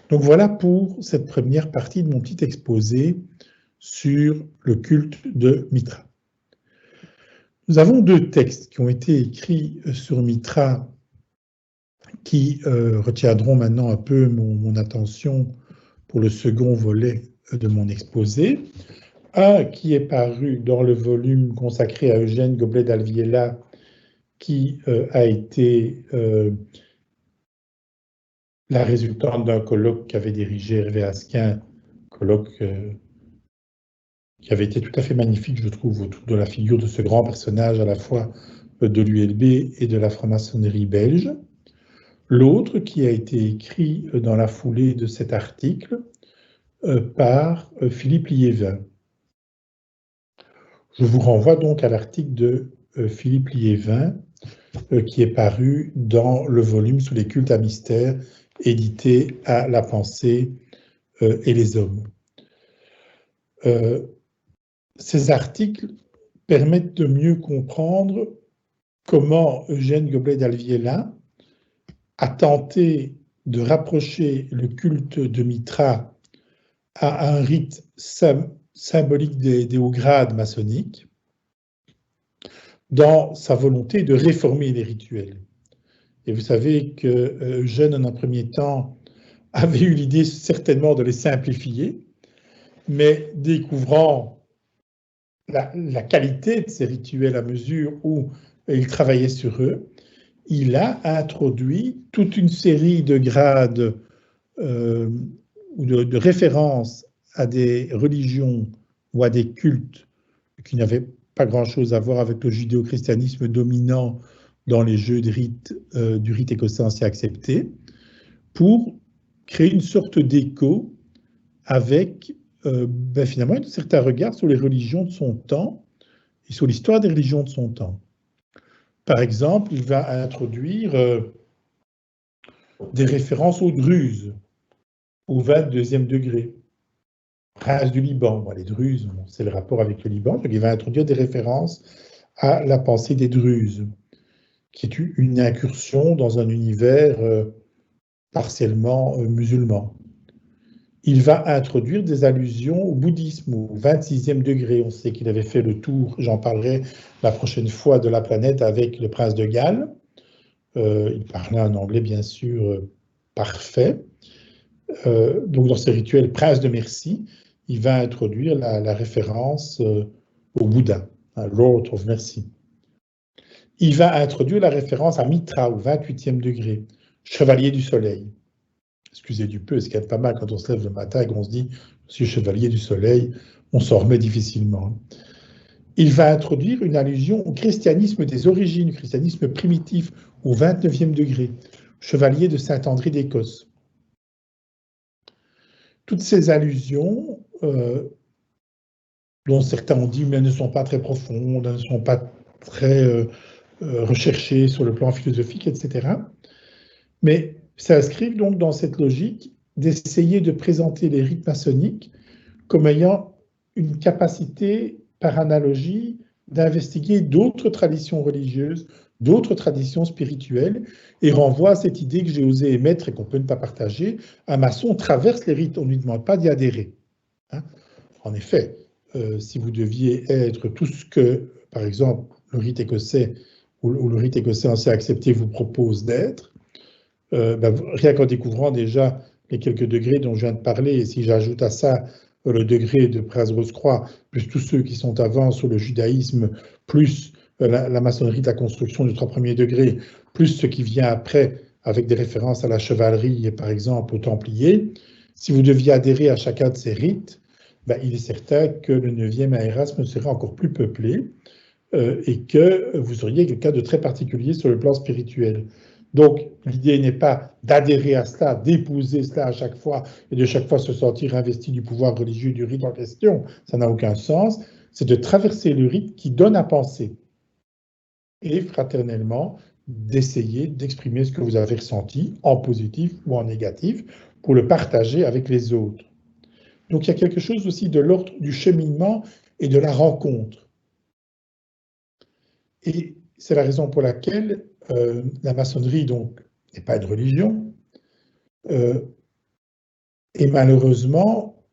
Donc voilà pour cette première partie de mon petit exposé sur le culte de Mitra. Nous avons deux textes qui ont été écrits sur Mitra qui retiendront maintenant un peu mon attention pour le second volet de mon exposé. Un qui est paru dans le volume consacré à Eugène Goblet d'Alviela, qui a été la résultante d'un colloque qu'avait dirigé Hervé Asquin, colloque qui avait été tout à fait magnifique, je trouve, autour de la figure de ce grand personnage à la fois de l'ULB et de la franc-maçonnerie belge. L'autre qui a été écrit dans la foulée de cet article par Philippe Liévin. Je vous renvoie donc à l'article de Philippe Liévin qui est paru dans le volume Sous les cultes à mystère, édité à La Pensée et les Hommes. Ces articles permettent de mieux comprendre comment Eugène Goblet d'Alviela a tenté de rapprocher le culte de Mitra à un rite symbolique des hauts grades maçonniques dans sa volonté de réformer les rituels. Et vous savez que Eugène, en un premier temps, avait eu l'idée certainement de les simplifier, mais découvrant la qualité de ces rituels à mesure où il travaillait sur eux, il a introduit toute une série de grades ou de références à des religions ou à des cultes qui n'avaient pas grand-chose à voir avec le judéo-christianisme dominant dans les jeux de rite, du rite écossais ancien accepté, pour créer une sorte d'écho avec finalement un certain regard sur les religions de son temps et sur l'histoire des religions de son temps. Par exemple, il va introduire des références aux Druzes, au 22e degré. Prince du Liban, les Druzes, c'est le rapport avec le Liban, donc il va introduire des références à la pensée des Druzes, qui est une incursion dans un univers partiellement musulman. Il va introduire des allusions au bouddhisme, au 26e degré. On sait qu'il avait fait le tour, j'en parlerai la prochaine fois, de la planète avec le prince de Galles. Il parlait un anglais, bien sûr, parfait. Donc, dans ses rituels Prince de Merci, il va introduire la référence au Bouddha, Lord of Mercy. Il va introduire la référence à Mitra, au 28e degré, chevalier du soleil. Excusez du peu, c'est quand même pas mal quand on se lève le matin et qu'on se dit « je suis chevalier du soleil », on s'en remet difficilement. Il va introduire une allusion au christianisme des origines, au christianisme primitif, au 29e degré, chevalier de Saint-André d'Écosse. Toutes ces allusions, dont certains ont dit mais ne sont pas très profondes, ne sont pas très recherchées sur le plan philosophique, etc. Mais s'inscrivent donc dans cette logique d'essayer de présenter les rites maçonniques comme ayant une capacité, par analogie, d'investiguer d'autres traditions religieuses, d'autres traditions spirituelles, et renvoie à cette idée que j'ai osé émettre et qu'on peut ne pas partager. Un maçon traverse les rites, on ne lui demande pas d'y adhérer. En effet, si vous deviez être tout ce que, par exemple, le rite écossais ou le rite écossais ancien accepté vous propose d'être, rien qu'en découvrant déjà les quelques degrés dont je viens de parler, et si j'ajoute à ça le degré de Prince Rose-Croix, plus tous ceux qui sont avant sur le judaïsme, plus la maçonnerie de la construction du 3 premiers degrés, plus ce qui vient après avec des références à la chevalerie et par exemple aux Templiers, si vous deviez adhérer à chacun de ces rites, il est certain que le 9e à Erasme serait encore plus peuplé et que vous seriez quelqu'un de très particulier sur le plan spirituel. Donc, l'idée n'est pas d'adhérer à cela, d'épouser cela à chaque fois et de chaque fois se sentir investi du pouvoir religieux du rite en question, ça n'a aucun sens, c'est de traverser le rite qui donne à penser et fraternellement d'essayer d'exprimer ce que vous avez ressenti en positif ou en négatif pour le partager avec les autres. Donc, il y a quelque chose aussi de l'ordre du cheminement et de la rencontre. Et c'est la raison pour laquelle la maçonnerie donc n'est pas une religion, et malheureusement,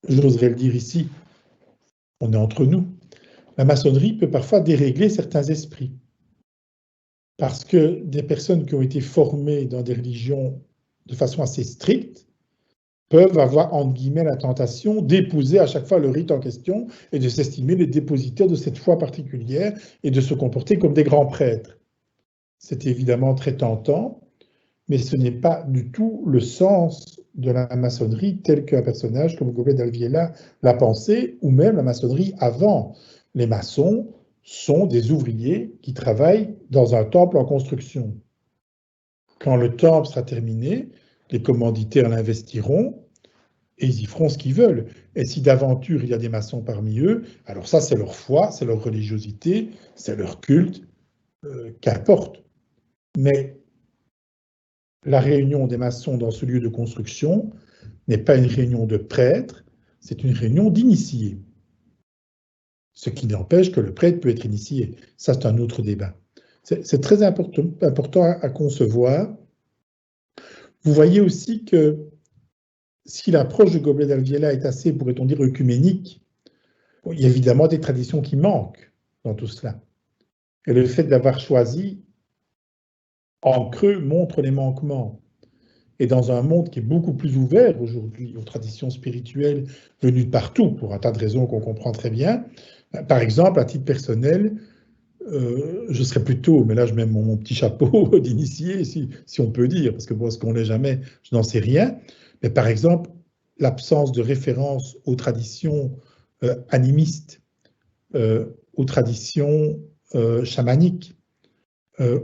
j'oserais le dire ici, on est entre nous, la maçonnerie peut parfois dérégler certains esprits, parce que des personnes qui ont été formées dans des religions de façon assez stricte peuvent avoir, entre guillemets, la tentation d'épouser à chaque fois le rite en question et de s'estimer les dépositaires de cette foi particulière et de se comporter comme des grands prêtres. C'est évidemment très tentant, mais ce n'est pas du tout le sens de la maçonnerie tel qu'un personnage comme Gobelet d'Alviela l'a pensé, ou même la maçonnerie avant. Les maçons sont des ouvriers qui travaillent dans un temple en construction. Quand le temple sera terminé, les commanditaires l'investiront et ils y feront ce qu'ils veulent. Et si d'aventure il y a des maçons parmi eux, alors ça c'est leur foi, c'est leur religiosité, c'est leur culte, qu'importe. Mais la réunion des maçons dans ce lieu de construction n'est pas une réunion de prêtres, c'est une réunion d'initiés. Ce qui n'empêche que le prêtre peut être initié. Ça, c'est un autre débat. C'est très important à concevoir. Vous voyez aussi que si l'approche de Gobelet d'Alviela est assez, pourrait-on dire, œcuménique, il y a évidemment des traditions qui manquent dans tout cela. Et le fait d'avoir choisi en creux montre les manquements. Et dans un monde qui est beaucoup plus ouvert aujourd'hui aux traditions spirituelles venues de partout, pour un tas de raisons qu'on comprend très bien, par exemple, à titre personnel, je serais plutôt, mais là je mets mon petit chapeau d'initié, si on peut dire, parce que moi, ce qu'on n'est jamais, je n'en sais rien, mais par exemple, l'absence de référence aux traditions animistes, aux traditions chamaniques,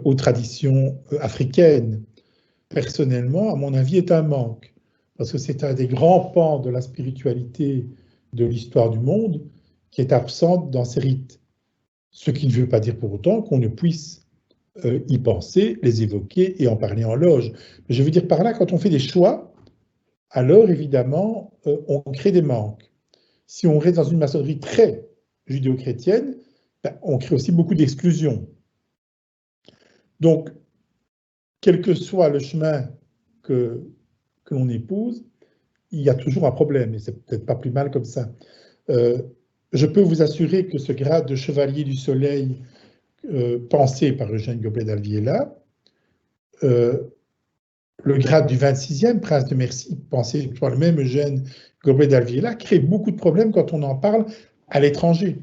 aux traditions africaines, personnellement, à mon avis, est un manque. Parce que c'est un des grands pans de la spiritualité de l'histoire du monde qui est absente dans ces rites. Ce qui ne veut pas dire pour autant qu'on ne puisse y penser, les évoquer et en parler en loge. Mais je veux dire par là, quand on fait des choix, alors évidemment, on crée des manques. Si on reste dans une maçonnerie très judéo-chrétienne, ben, on crée aussi beaucoup d'exclusions. Donc, quel que soit le chemin que l'on épouse, il y a toujours un problème, et c'est peut-être pas plus mal comme ça. Je peux vous assurer que ce grade de chevalier du soleil pensé par Eugène Goblet d'Alviela, le grade du 26e, prince de Mercie, pensé par le même Eugène Goblet d'Alviela, crée beaucoup de problèmes quand on en parle à l'étranger.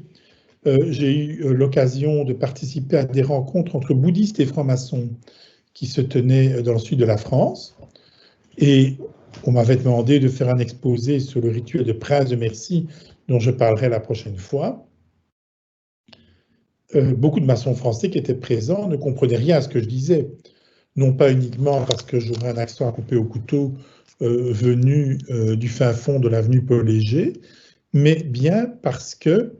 J'ai eu l'occasion de participer à des rencontres entre bouddhistes et francs-maçons qui se tenaient dans le sud de la France, et on m'avait demandé de faire un exposé sur le rituel de prince de Mercie, dont je parlerai la prochaine fois. Beaucoup de maçons français qui étaient présents ne comprenaient rien à ce que je disais. Non pas uniquement parce que j'aurais un accent à couper au couteau venu du fin fond de l'avenue Paul Léger, mais bien parce que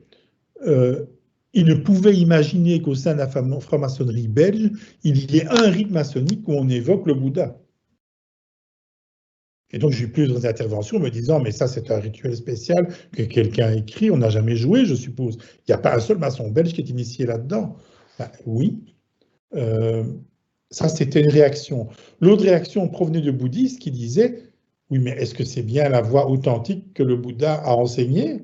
ils ne pouvaient imaginer qu'au sein de la franc-maçonnerie belge, il y ait un rite maçonnique où on évoque le Bouddha. Et donc j'ai eu plusieurs interventions me disant « mais ça c'est un rituel spécial que quelqu'un a écrit, on n'a jamais joué je suppose. Il n'y a pas un seul maçon belge qui est initié là-dedans. » Ben, oui. Ça, c'était une réaction. L'autre réaction provenait de bouddhistes qui disaient « oui, mais est-ce que c'est bien la voie authentique que le Bouddha a enseignée?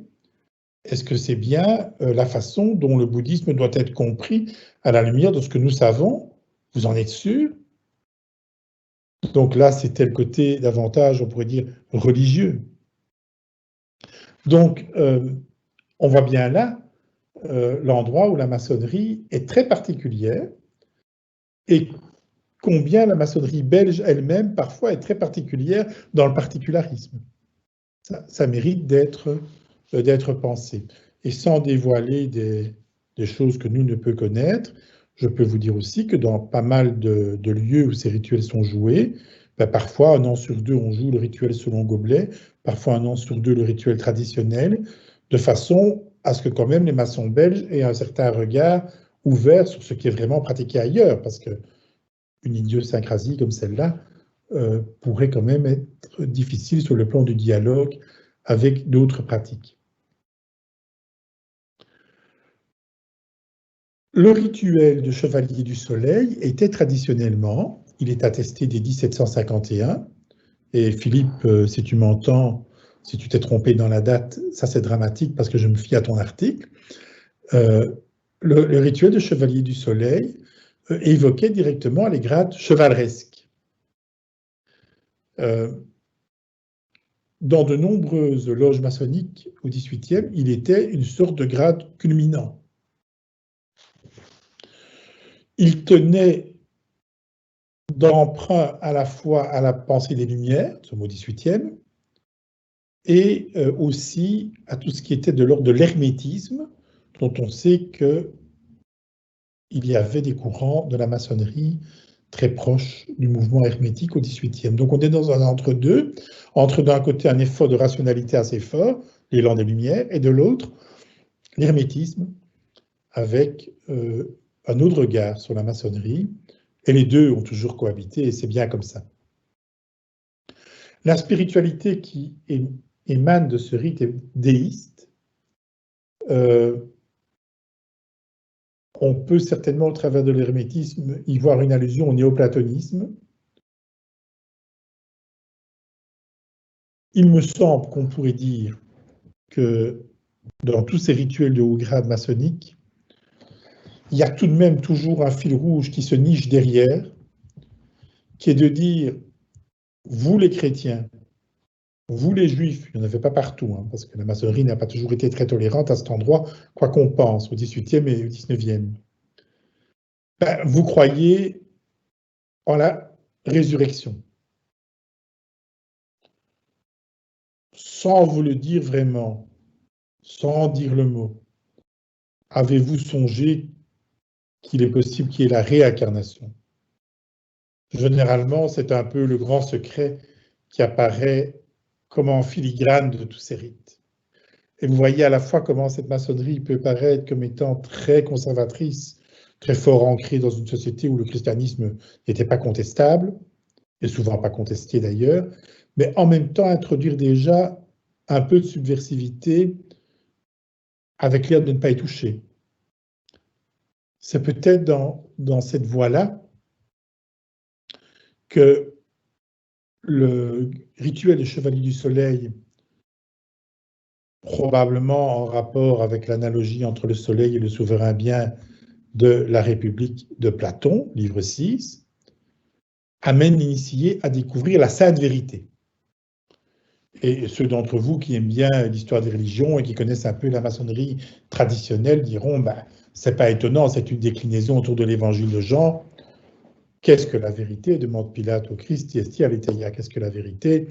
Est-ce que c'est bien la façon dont le bouddhisme doit être compris à la lumière de ce que nous savons? Vous en êtes sûr ?» Donc là, c'était le côté davantage, on pourrait dire, religieux. Donc, on voit bien là l'endroit où la maçonnerie est très particulière et combien la maçonnerie belge elle-même, parfois, est très particulière dans le particularisme. Ça mérite d'être pensé. Et sans dévoiler des choses que nous ne peut connaître, je peux vous dire aussi que dans pas mal de lieux où ces rituels sont joués, ben parfois, 1 an sur 2, on joue le rituel selon Goblet, parfois 1 an sur 2, le rituel traditionnel, de façon à ce que quand même les maçons belges aient un certain regard ouvert sur ce qui est vraiment pratiqué ailleurs, parce que une idiosyncrasie comme celle-là pourrait quand même être difficile sur le plan du dialogue avec d'autres pratiques. Le rituel de chevalier du soleil était traditionnellement, il est attesté dès 1751, et Philippe, si tu m'entends, si tu t'es trompé dans la date, ça c'est dramatique parce que je me fie à ton article, le rituel de chevalier du soleil évoquait directement les grades chevaleresques. Dans de nombreuses loges maçonniques au XVIIIe, il était une sorte de grade culminant. Il tenait d'emprunt à la fois à la pensée des Lumières, ce mot XVIIIe, et aussi à tout ce qui était de l'ordre de l'hermétisme, dont on sait qu'il y avait des courants de la maçonnerie très proches du mouvement hermétique au XVIIIe. Donc on est dans un entre-deux, entre d'un côté un effort de rationalité assez fort, l'élan des Lumières, et de l'autre, l'hermétisme, avec un autre regard sur la maçonnerie, et les deux ont toujours cohabité, et c'est bien comme ça. La spiritualité qui émane de ce rite déiste, on peut certainement, au travers de l'hermétisme, y voir une allusion au néoplatonisme. Il me semble qu'on pourrait dire que dans tous ces rituels de haut grade maçonnique, il y a tout de même toujours un fil rouge qui se niche derrière, qui est de dire, vous les chrétiens, vous les juifs, il n'y en avait pas partout, hein, parce que la maçonnerie n'a pas toujours été très tolérante à cet endroit, quoi qu'on pense, au XVIIIe et au XIXe. Ben, vous croyez en la résurrection. sans vous le dire vraiment, sans dire le mot, avez-vous songé qu'il est possible qu'il y ait la réincarnation? Généralement, c'est un peu le grand secret qui apparaît comme en filigrane de tous ces rites. Et vous voyez à la fois comment cette maçonnerie peut paraître comme étant très conservatrice, très fort ancrée dans une société où le christianisme n'était pas contestable, et souvent pas contesté d'ailleurs, mais en même temps introduire déjà un peu de subversivité avec l'air de ne pas y toucher. C'est peut-être dans cette voie-là que le rituel du Chevalier du Soleil, probablement en rapport avec l'analogie entre le soleil et le souverain bien de la République de Platon, livre 6, amène l'initié à découvrir la sainte vérité. Et ceux d'entre vous qui aiment bien l'histoire des religions et qui connaissent un peu la maçonnerie traditionnelle diront ben, c'est pas étonnant, c'est une déclinaison autour de l'évangile de Jean. Qu'est-ce que la vérité? Demande Pilate au Christ, qu'est-ce que la vérité?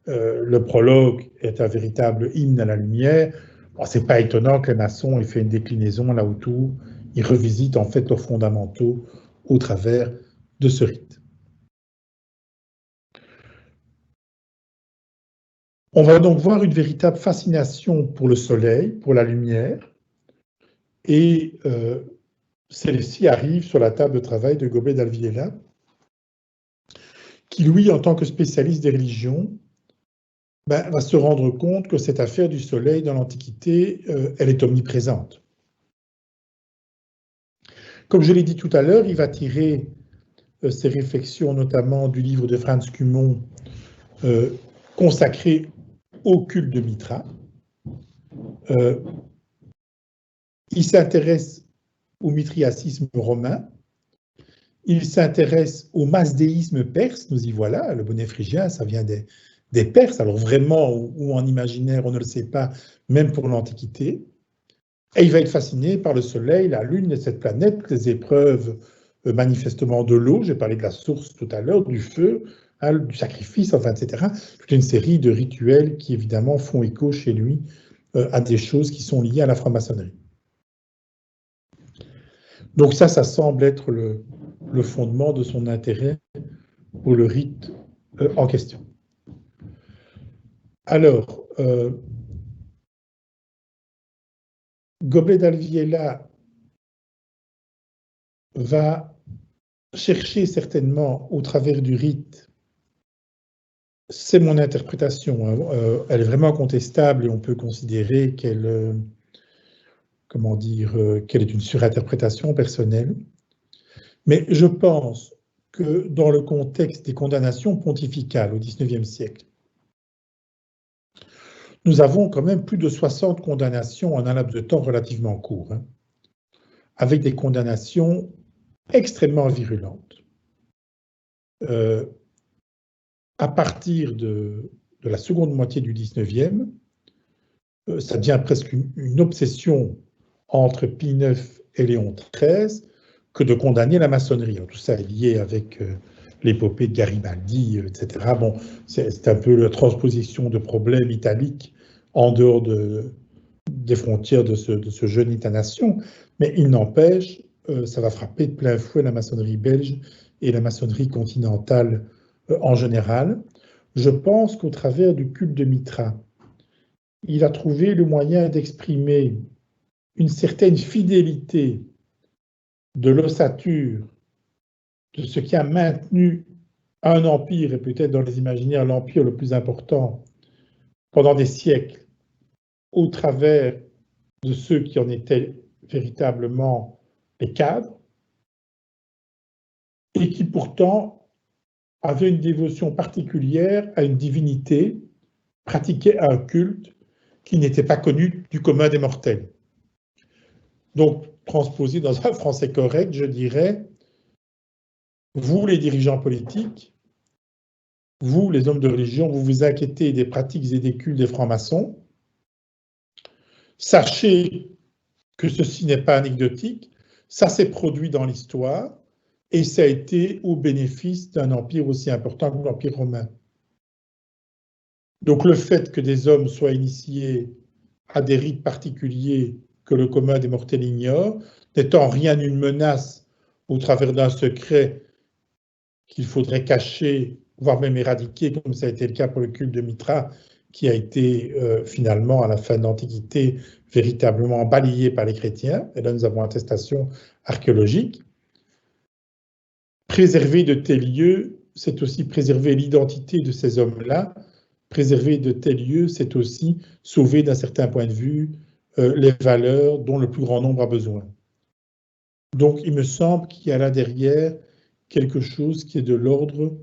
Le prologue est un véritable hymne à la lumière. Bon, c'est pas étonnant que les maçons aient fait une déclinaison là autour. Ils revisitent en fait leurs fondamentaux au travers de ce rite. On va donc voir une véritable fascination pour le soleil, pour la lumière, et celle-ci arrive sur la table de travail de Goblet d'Alviela, qui, lui, en tant que spécialiste des religions, va se rendre compte que cette affaire du soleil dans l'Antiquité, elle est omniprésente. Comme je l'ai dit tout à l'heure, il va tirer ses réflexions notamment du livre de Franz Cumont consacré au culte de Mitra. Il s'intéresse au mithriacisme romain, il s'intéresse au masdéisme perse, nous y voilà, le bonnet phrygien, ça vient des Perses, alors vraiment, ou en imaginaire, on ne le sait pas, même pour l'Antiquité. Et il va être fasciné par le Soleil, la Lune et cette planète, les épreuves manifestement de l'eau, j'ai parlé de la source tout à l'heure, du feu, hein, du sacrifice, enfin, etc. Toute une série de rituels qui, évidemment, font écho chez lui à des choses qui sont liées à la franc-maçonnerie. Donc ça semble être le fondement de son intérêt pour le rite en question. Alors, Goblet d'Alviela va chercher certainement au travers du rite, c'est mon interprétation, hein, elle est vraiment contestable et on peut considérer qu'elle qu'elle est une surinterprétation personnelle, mais je pense que dans le contexte des condamnations pontificales au XIXe siècle, nous avons quand même plus de 60 condamnations en un laps de temps relativement court, hein, avec des condamnations extrêmement virulentes. À partir de la seconde moitié du XIXe, ça devient presque une obsession entre Pie IX et Léon XIII que de condamner la maçonnerie. Tout ça est lié avec l'épopée de Garibaldi, etc. Bon, c'est un peu la transposition de problèmes italiques en dehors des frontières de ce jeune État-nation, mais il n'empêche, ça va frapper de plein fouet la maçonnerie belge et la maçonnerie continentale en général. Je pense qu'au travers du culte de Mitra, il a trouvé le moyen d'exprimer une certaine fidélité de l'ossature, de ce qui a maintenu un empire, et peut-être dans les imaginaires l'empire le plus important pendant des siècles, au travers de ceux qui en étaient véritablement les cadres, et qui pourtant avaient une dévotion particulière à une divinité, pratiquaient un culte qui n'était pas connu du commun des mortels. Donc, transposé dans un français correct, je dirais, vous les dirigeants politiques, vous les hommes de religion, vous vous inquiétez des pratiques et des cultes des francs-maçons, sachez que ceci n'est pas anecdotique, ça s'est produit dans l'histoire et ça a été au bénéfice d'un empire aussi important que l'Empire romain. Donc le fait que des hommes soient initiés à des rites particuliers que le commun des mortels ignore, n'est en rien une menace au travers d'un secret qu'il faudrait cacher, voire même éradiquer, comme ça a été le cas pour le culte de Mitra, qui a été finalement, à la fin de l'Antiquité, véritablement balayé par les chrétiens. Et là, nous avons attestation archéologique. Préserver de tels lieux, c'est aussi préserver l'identité de ces hommes-là. Préserver de tels lieux, c'est aussi sauver d'un certain point de vue les valeurs dont le plus grand nombre a besoin. Donc, il me semble qu'il y a là derrière quelque chose qui est de l'ordre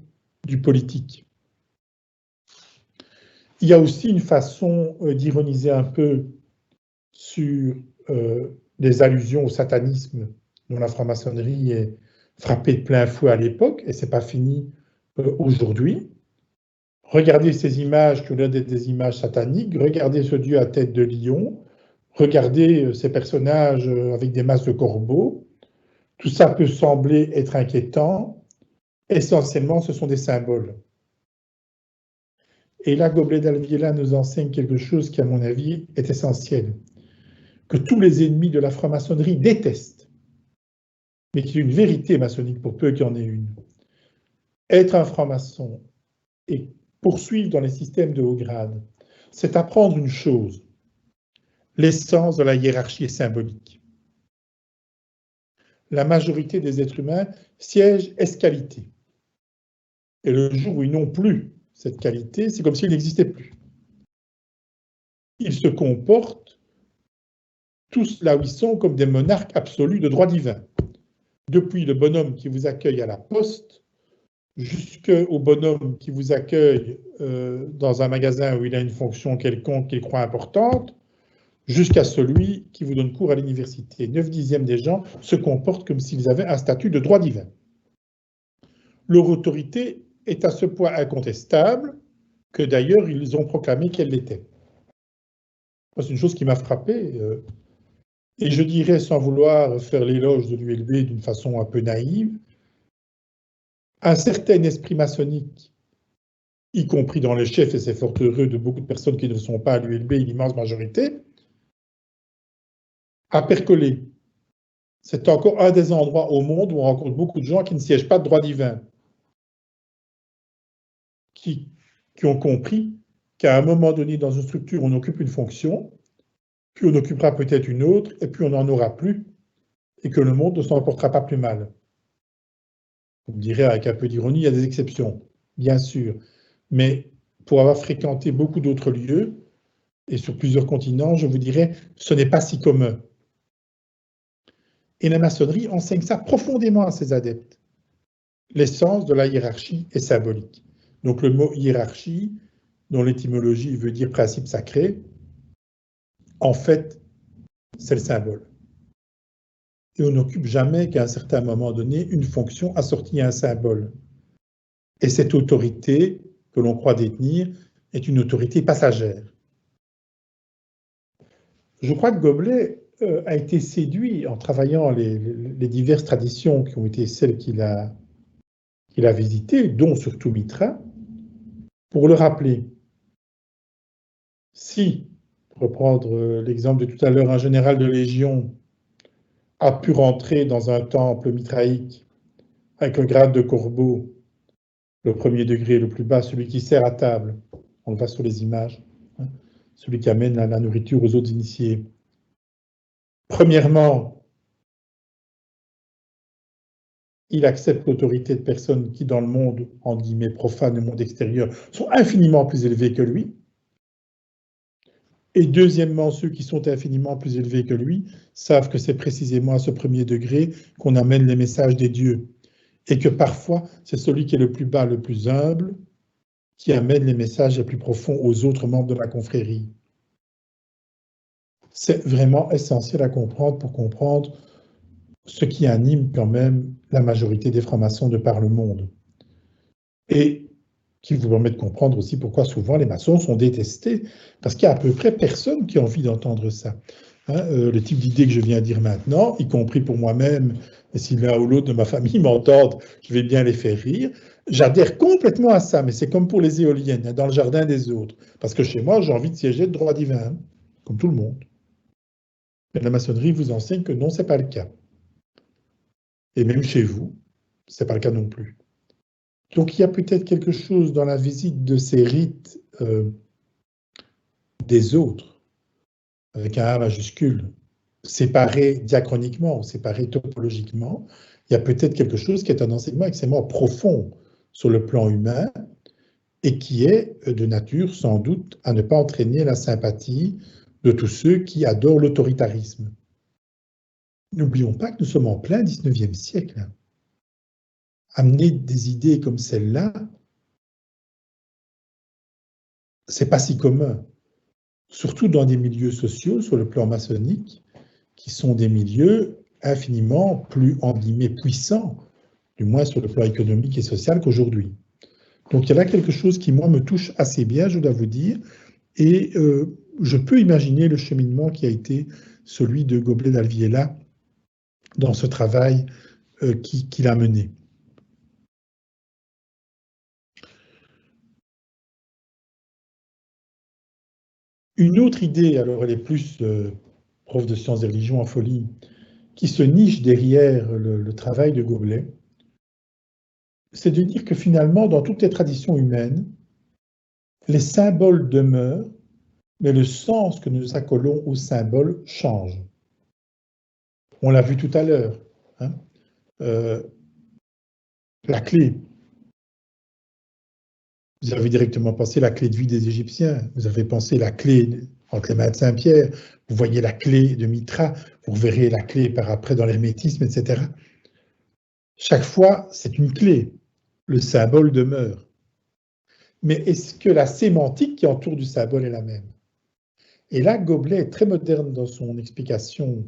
du politique. Il y a aussi une façon d'ironiser un peu sur les allusions au satanisme dont la franc-maçonnerie est frappée de plein fouet à l'époque, et ce n'est pas fini aujourd'hui. Regardez ces images qui ont l'air d'être des images sataniques, regardez ce dieu à tête de lion, regardez ces personnages avec des masques de corbeaux. Tout ça peut sembler être inquiétant. Essentiellement, ce sont des symboles. Et là, Goblet d'Alviela nous enseigne quelque chose qui, à mon avis, est essentiel, que tous les ennemis de la franc-maçonnerie détestent, mais qui est une vérité maçonnique pour peu qu'il y en ait une. Être un franc-maçon et poursuivre dans les systèmes de haut grade, c'est apprendre une chose: l'essence de la hiérarchie est symbolique. La majorité des êtres humains siègent ès-qualité. Et le jour où ils n'ont plus cette qualité, c'est comme s'il n'existait plus. Ils se comportent, tous là où ils sont, comme des monarques absolus de droit divin. Depuis le bonhomme qui vous accueille à la poste, jusqu'au bonhomme qui vous accueille dans un magasin où il a une fonction quelconque qu'il croit importante, jusqu'à celui qui vous donne cours à l'université. 9/10 des gens se comportent comme s'ils avaient un statut de droit divin. Leur autorité est à ce point incontestable que d'ailleurs ils ont proclamé qu'elle l'était. C'est une chose qui m'a frappé, et je dirais, sans vouloir faire l'éloge de l'ULB d'une façon un peu naïve, un certain esprit maçonnique, y compris dans les chefs, et c'est fort heureux de beaucoup de personnes qui ne sont pas à l'ULB, l'immense majorité, a percolé. C'est encore un des endroits au monde où on rencontre beaucoup de gens qui ne siègent pas de droit divin, qui ont compris qu'à un moment donné, dans une structure, on occupe une fonction, puis on occupera peut-être une autre, et puis on n'en aura plus, et que le monde ne s'en portera pas plus mal. Vous me direz avec un peu d'ironie, il y a des exceptions, bien sûr, mais pour avoir fréquenté beaucoup d'autres lieux, et sur plusieurs continents, je vous dirais, ce n'est pas si commun. Et la maçonnerie enseigne ça profondément à ses adeptes. L'essence de la hiérarchie est symbolique. Donc le mot hiérarchie, dont l'étymologie veut dire principe sacré, en fait, c'est le symbole. Et on n'occupe jamais qu'à un certain moment donné une fonction assortie à un symbole. Et cette autorité que l'on croit détenir est une autorité passagère. Je crois que Goblet a été séduit en travaillant les diverses traditions qui ont été celles qu'il a visitées, dont surtout Mitra, pour le rappeler. Si, pour reprendre l'exemple de tout à l'heure, un général de légion a pu rentrer dans un temple mitraïque avec un grade de corbeau, le premier degré, le plus bas, celui qui sert à table, on le voit sur les images, hein, celui qui amène la nourriture aux autres initiés. Premièrement, il accepte l'autorité de personnes qui, dans le monde, en guillemets, profane, le monde extérieur, sont infiniment plus élevées que lui. Et deuxièmement, ceux qui sont infiniment plus élevés que lui savent que c'est précisément à ce premier degré qu'on amène les messages des dieux. Et que parfois, c'est celui qui est le plus bas, le plus humble, qui amène les messages les plus profonds aux autres membres de la confrérie. C'est vraiment essentiel à comprendre pour comprendre ce qui anime quand même la majorité des francs-maçons de par le monde. Et qui vous permet de comprendre aussi pourquoi souvent les maçons sont détestés, parce qu'il y a à peu près personne qui a envie d'entendre ça. Hein, le type d'idée que je viens de dire maintenant, y compris pour moi-même, et si l'un ou l'autre de ma famille m'entendent, je vais bien les faire rire. J'adhère complètement à ça, mais c'est comme pour les éoliennes, hein, dans le jardin des autres. Parce que chez moi, j'ai envie de siéger de droit divin, hein, comme tout le monde. Mais la maçonnerie vous enseigne que non, ce n'est pas le cas. Et même chez vous, ce n'est pas le cas non plus. Donc il y a peut-être quelque chose dans la visite de ces rites des autres, avec un A majuscule, séparés diachroniquement ou séparés topologiquement. Il y a peut-être quelque chose qui est un enseignement extrêmement profond sur le plan humain et qui est de nature sans doute à ne pas entraîner la sympathie de tous ceux qui adorent l'autoritarisme. N'oublions pas que nous sommes en plein 19e siècle. Amener des idées comme celle-là, c'est pas si commun, surtout dans des milieux sociaux sur le plan maçonnique, qui sont des milieux infiniment plus, en guillemets, puissants, du moins sur le plan économique et social qu'aujourd'hui. Donc il y a là quelque chose qui, moi, me touche assez bien, je dois vous dire, et je peux imaginer le cheminement qui a été celui de Goblet d'Alviela dans ce travail qu'il a mené. Une autre idée, alors elle est plus prof de sciences et religions en folie, qui se niche derrière le travail de Goblet, c'est de dire que finalement, dans toutes les traditions humaines, les symboles demeurent, mais le sens que nous accolons aux symboles change. On l'a vu tout à l'heure. Hein, la clé. Vous avez directement pensé la clé de vie des Égyptiens. Vous avez pensé la clé entre les mains de Saint-Pierre. Vous voyez la clé de Mitra. Vous verrez la clé par après dans l'hermétisme, etc. Chaque fois, c'est une clé. Le symbole demeure. Mais est-ce que la sémantique qui entoure du symbole est la même? Et là, Goblet est très moderne dans son explication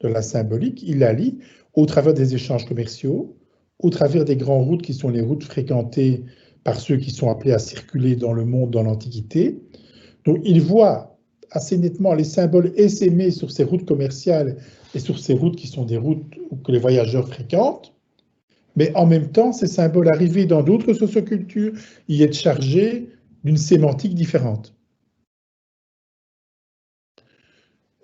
de la symbolique. Il la lit au travers des échanges commerciaux, au travers des grandes routes qui sont les routes fréquentées par ceux qui sont appelés à circuler dans le monde dans l'Antiquité. Donc il voit assez nettement les symboles essaimés sur ces routes commerciales et sur ces routes qui sont des routes que les voyageurs fréquentent. Mais en même temps, ces symboles arrivés dans d'autres sociocultures y être chargés d'une sémantique différente.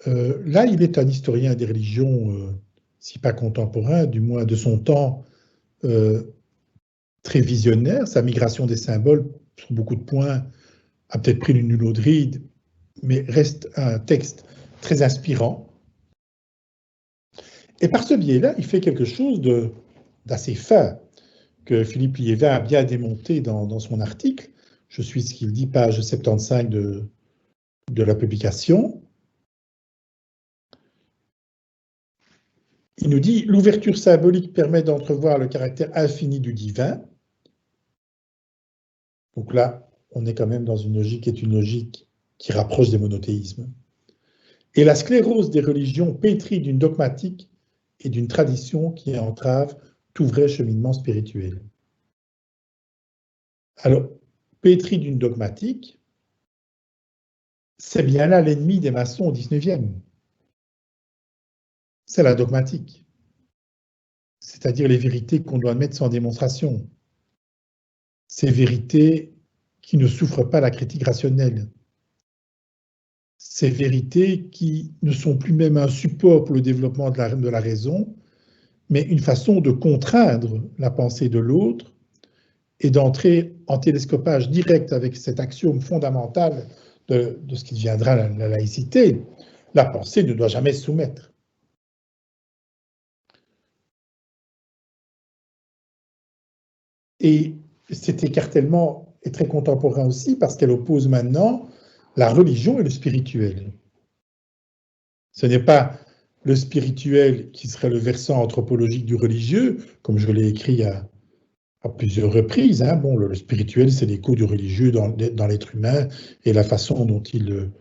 Là, il est un historien des religions, si pas contemporain, du moins de son temps, très visionnaire. Sa migration des symboles, sur beaucoup de points, a peut-être pris une nulle autre ride, mais reste un texte très inspirant. Et par ce biais-là, il fait quelque chose d'assez fin, que Philippe Liévin a bien démonté dans son article. Je suis ce qu'il dit, page 75 de la publication. Il nous dit « L'ouverture symbolique permet d'entrevoir le caractère infini du divin ». Donc là, on est quand même dans une logique qui est une logique qui rapproche des monothéismes. Et la sclérose des religions pétrie d'une dogmatique et d'une tradition qui entrave tout vrai cheminement spirituel. Alors, pétrie d'une dogmatique, c'est bien là l'ennemi des maçons au XIXe. C'est la dogmatique, c'est-à-dire les vérités qu'on doit admettre sans démonstration. Ces vérités qui ne souffrent pas la critique rationnelle. Ces vérités qui ne sont plus même un support pour le développement de la raison, mais une façon de contraindre la pensée de l'autre et d'entrer en télescopage direct avec cet axiome fondamental de ce qui deviendra la laïcité. La pensée ne doit jamais se soumettre. Et cet écartèlement est très contemporain aussi parce qu'elle oppose maintenant la religion et le spirituel. Ce n'est pas le spirituel qui serait le versant anthropologique du religieux, comme je l'ai écrit à plusieurs reprises. Hein. Bon, le spirituel, c'est l'écho du religieux dans l'être humain et la façon dont il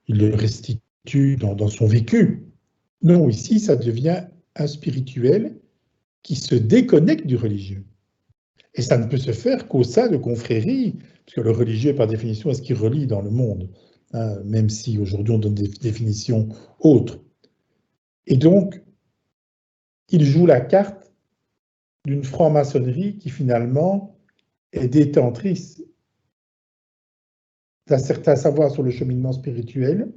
le restitue dans son vécu. Non, ici, ça devient un spirituel qui se déconnecte du religieux. Et ça ne peut se faire qu'au sein de confréries, parce que le religieux, par définition, est ce qu'il relie dans le monde, hein, même si aujourd'hui on donne des définitions autres. Et donc, il joue la carte d'une franc-maçonnerie qui finalement est détentrice d'un certain savoir sur le cheminement spirituel.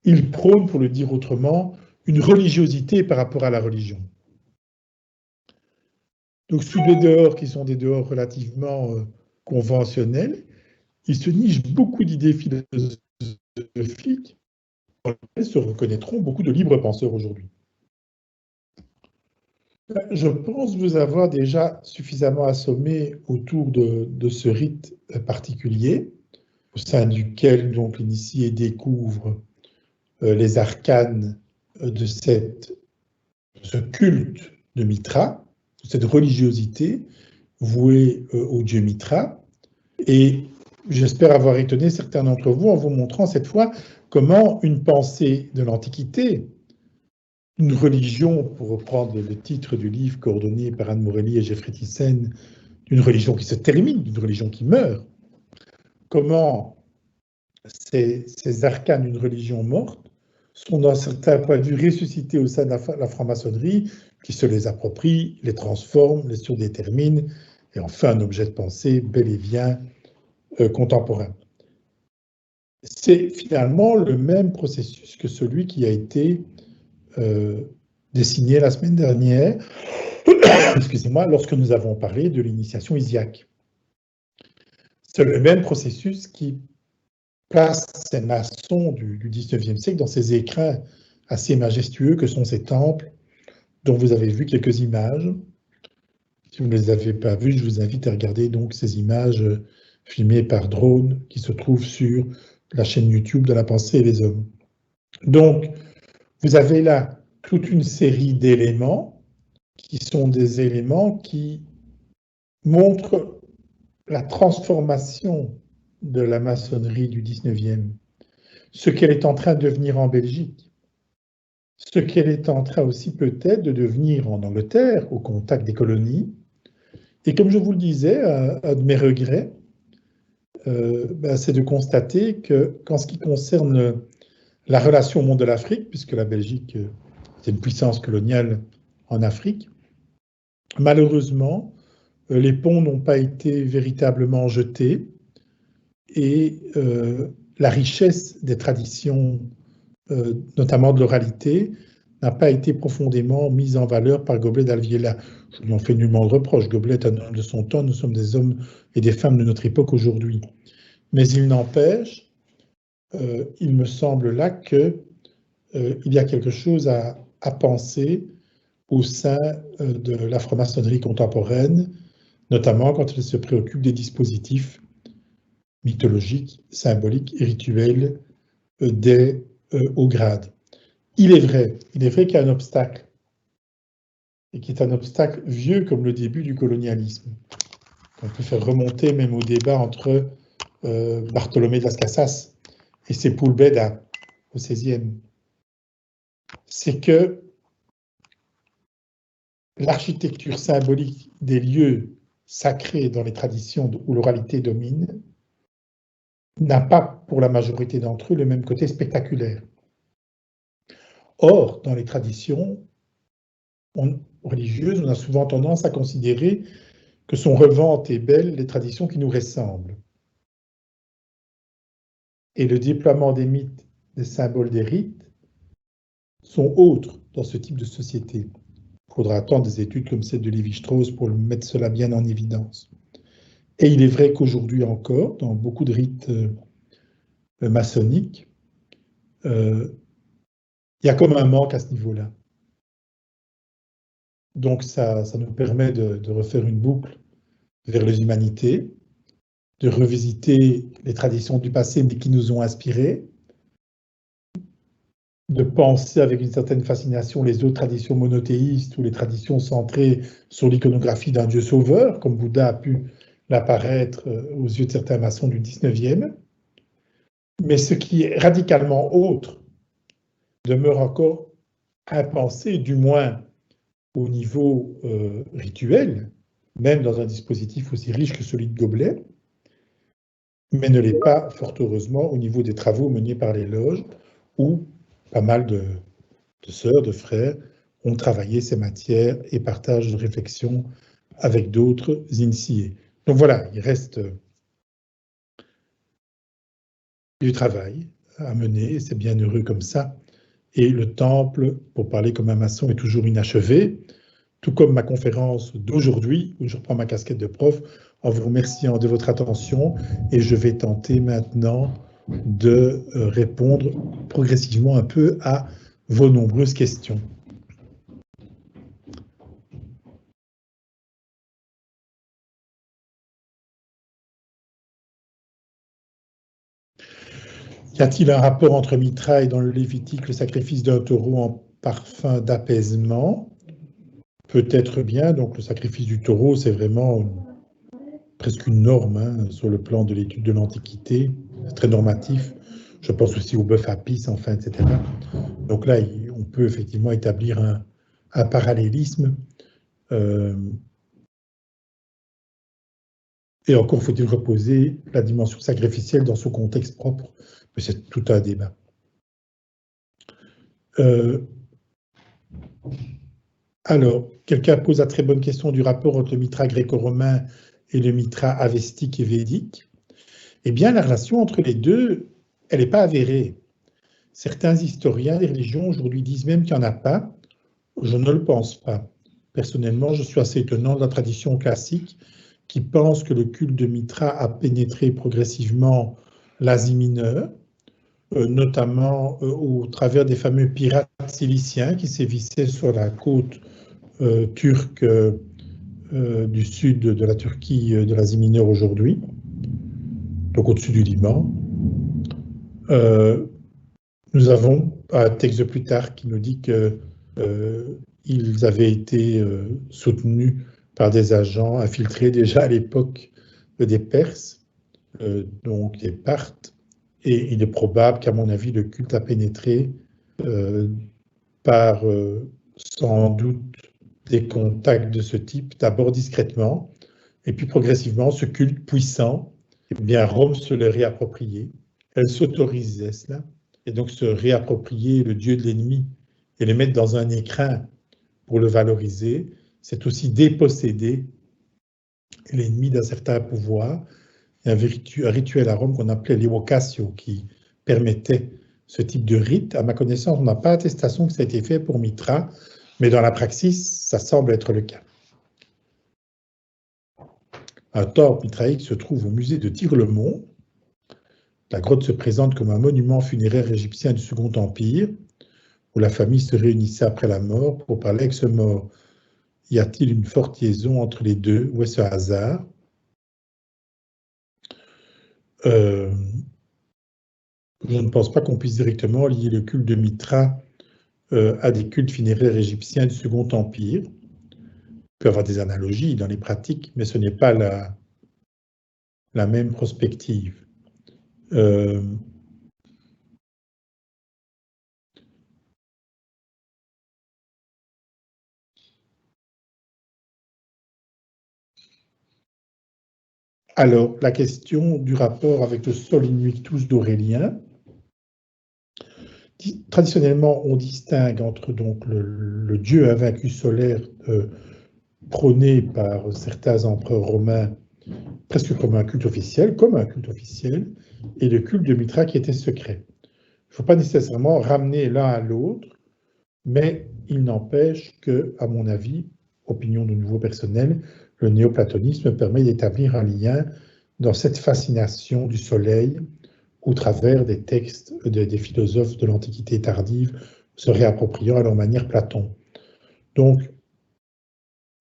Il prône, pour le dire autrement, une religiosité par rapport à la religion. Donc sous des dehors qui sont des dehors relativement conventionnels, il se niche beaucoup d'idées philosophiques dans lesquelles se reconnaîtront beaucoup de libres penseurs aujourd'hui. Je pense vous avoir déjà suffisamment assommé autour de ce rite particulier, au sein duquel donc l'initié découvre les arcanes de ce culte de Mitra, de cette religiosité vouée au dieu Mitra. Et j'espère avoir étonné certains d'entre vous en vous montrant cette fois comment une pensée de l'Antiquité, une religion, pour reprendre le titre du livre coordonné par Anne Morelli et Geoffrey Thyssen, d'une religion qui se termine, d'une religion qui meurt, comment ces arcanes d'une religion morte sont d'un certain point de vue ressuscités au sein de la franc-maçonnerie, qui se les approprie, les transforme, les surdétermine, et en fait un objet de pensée bel et bien contemporain. C'est finalement le même processus que celui qui a été dessiné la semaine dernière, excusez-moi, lorsque nous avons parlé de l'initiation isiaque. C'est le même processus qui place ces maçons du XIXe siècle dans ces écrins assez majestueux que sont ces temples, dont vous avez vu quelques images. Si vous ne les avez pas vues, je vous invite à regarder donc ces images filmées par drone qui se trouvent sur la chaîne YouTube de La Pensée et les Hommes. Donc, vous avez là toute une série d'éléments qui sont des éléments qui montrent la transformation de la maçonnerie du XIXe, ce qu'elle est en train de devenir en Belgique, ce qu'elle est en train aussi peut-être de devenir en Angleterre, au contact des colonies. Et comme je vous le disais, un de mes regrets, c'est de constater qu'en ce qui concerne la relation au monde de l'Afrique, puisque la Belgique est une puissance coloniale en Afrique, malheureusement, les ponts n'ont pas été véritablement jetés et la richesse des traditions, notamment de l'oralité, n'a pas été profondément mise en valeur par Goblet d'Alviela. Je ne lui en fais nullement de reproche. Goblet est un homme de son temps, nous sommes des hommes et des femmes de notre époque aujourd'hui. Mais il n'empêche, il me semble là qu'il y a quelque chose à penser au sein de la franc-maçonnerie contemporaine, notamment quand elle se préoccupe des dispositifs mythologiques, symboliques et rituels des hauts grades. Il est vrai qu'il y a un obstacle, et qui est un obstacle vieux comme le début du colonialisme. On peut faire remonter même au débat entre Bartholomé de Las Casas et Sepúlveda au XVIe. C'est que l'architecture symbolique des lieux sacrés dans les traditions où l'oralité domine n'a pas, pour la majorité d'entre eux, le même côté spectaculaire. Or, dans les traditions religieuses, on a souvent tendance à considérer que sont revantes et belles les traditions qui nous ressemblent. Et le déploiement des mythes, des symboles, des rites sont autres dans ce type de société. Il faudra attendre des études comme celle de Lévi-Strauss pour mettre cela bien en évidence. Et il est vrai qu'aujourd'hui encore, dans beaucoup de rites maçonniques, il y a comme un manque à ce niveau-là. Donc ça nous permet de refaire une boucle vers les humanités, de revisiter les traditions du passé mais qui nous ont inspirés, de penser avec une certaine fascination les autres traditions monothéistes ou les traditions centrées sur l'iconographie d'un Dieu sauveur, comme Bouddha a pu l'apparaître aux yeux de certains maçons du XIXe. Mais ce qui est radicalement autre demeure encore impensé, du moins au niveau rituel, même dans un dispositif aussi riche que celui de Goblet, mais ne l'est pas, fort heureusement, au niveau des travaux menés par les loges, où pas mal de sœurs, de frères, ont travaillé ces matières et partagent de réflexion avec d'autres initiés. Donc voilà, il reste du travail à mener, c'est bien heureux comme ça. Et le temple, pour parler comme un maçon, est toujours inachevé, tout comme ma conférence d'aujourd'hui, où je reprends ma casquette de prof, en vous remerciant de votre attention. Et je vais tenter maintenant de répondre progressivement un peu à vos nombreuses questions. Y a-t-il un rapport entre Mitra et dans le Lévitique le sacrifice d'un taureau en parfum d'apaisement? Peut-être bien. Donc le sacrifice du taureau, c'est vraiment presque une norme hein, sur le plan de l'étude de l'Antiquité. C'est très normatif. Je pense aussi au bœuf Apis, enfin, etc. Donc là, on peut effectivement établir un parallélisme. Et encore faut-il reposer la dimension sacrificielle dans son contexte propre, mais c'est tout un débat. Alors, quelqu'un pose la très bonne question du rapport entre le mitra gréco-romain et le mitra avestique et védique. Eh bien, la relation entre les deux, elle n'est pas avérée. Certains historiens des religions aujourd'hui disent même qu'il n'y en a pas. Je ne le pense pas. Personnellement, je suis assez étonnant de la tradition classique qui pense que le culte de Mitra a pénétré progressivement l'Asie mineure, notamment au travers des fameux pirates ciliciens qui sévissaient sur la côte turque du sud de la Turquie, de l'Asie mineure aujourd'hui, donc au-dessus du Liban. Nous avons un texte de Plutarque qui nous dit qu'ils avaient été soutenus par des agents infiltrés déjà à l'époque des Perses, donc des Parthes, et il est probable qu'à mon avis le culte a pénétré par sans doute des contacts de ce type, d'abord discrètement, et puis progressivement ce culte puissant, eh bien Rome se le réappropriait, elle s'autorisait cela, et donc se réapproprier le dieu de l'ennemi et le mettre dans un écrin pour le valoriser, c'est aussi déposséder l'ennemi d'un certain pouvoir. Il y a un rituel à Rome qu'on appelait l'evocatio qui permettait ce type de rite. À ma connaissance, on n'a pas attestation que ça a été fait pour Mitra, mais dans la praxis, ça semble être le cas. Un temple mitraïque se trouve au musée de Tir-le-Mont. La grotte se présente comme un monument funéraire égyptien du Second Empire, où la famille se réunissait après la mort pour parler avec ce mort. Y a-t-il une forte liaison entre les deux? Où est ce hasard? Je ne pense pas qu'on puisse directement lier le culte de Mitra à des cultes funéraires égyptiens du Second Empire. Il peut y avoir des analogies dans les pratiques, mais ce n'est pas la même prospective. Alors, la question du rapport avec le Sol Invictus d'Aurélien. Traditionnellement, on distingue entre donc le dieu invaincu solaire prôné par certains empereurs romains presque comme un culte officiel, et le culte de Mitra qui était secret. Il ne faut pas nécessairement ramener l'un à l'autre, mais il n'empêche que, à mon avis, opinion de nouveau personnel, le néoplatonisme permet d'établir un lien dans cette fascination du soleil au travers des textes des philosophes de l'Antiquité tardive se réappropriant à leur manière Platon. Donc,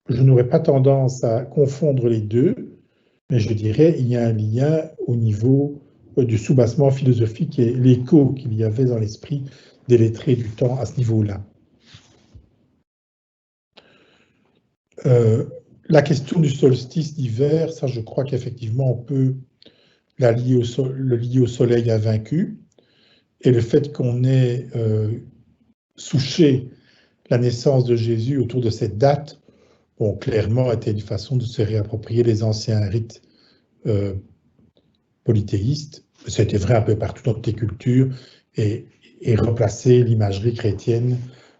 je n'aurais pas tendance à confondre les deux, mais je dirais qu'il y a un lien au niveau du soubassement philosophique et l'écho qu'il y avait dans l'esprit des lettrés du temps à ce niveau-là. La question du solstice d'hiver, ça je crois qu'effectivement on peut le lier au soleil invaincu, et le fait qu'on ait souché la naissance de Jésus autour de cette date, bon, clairement était une façon de se réapproprier les anciens rites polythéistes. C'était vrai un peu partout dans toutes les cultures, et replacer l'imagerie chrétienne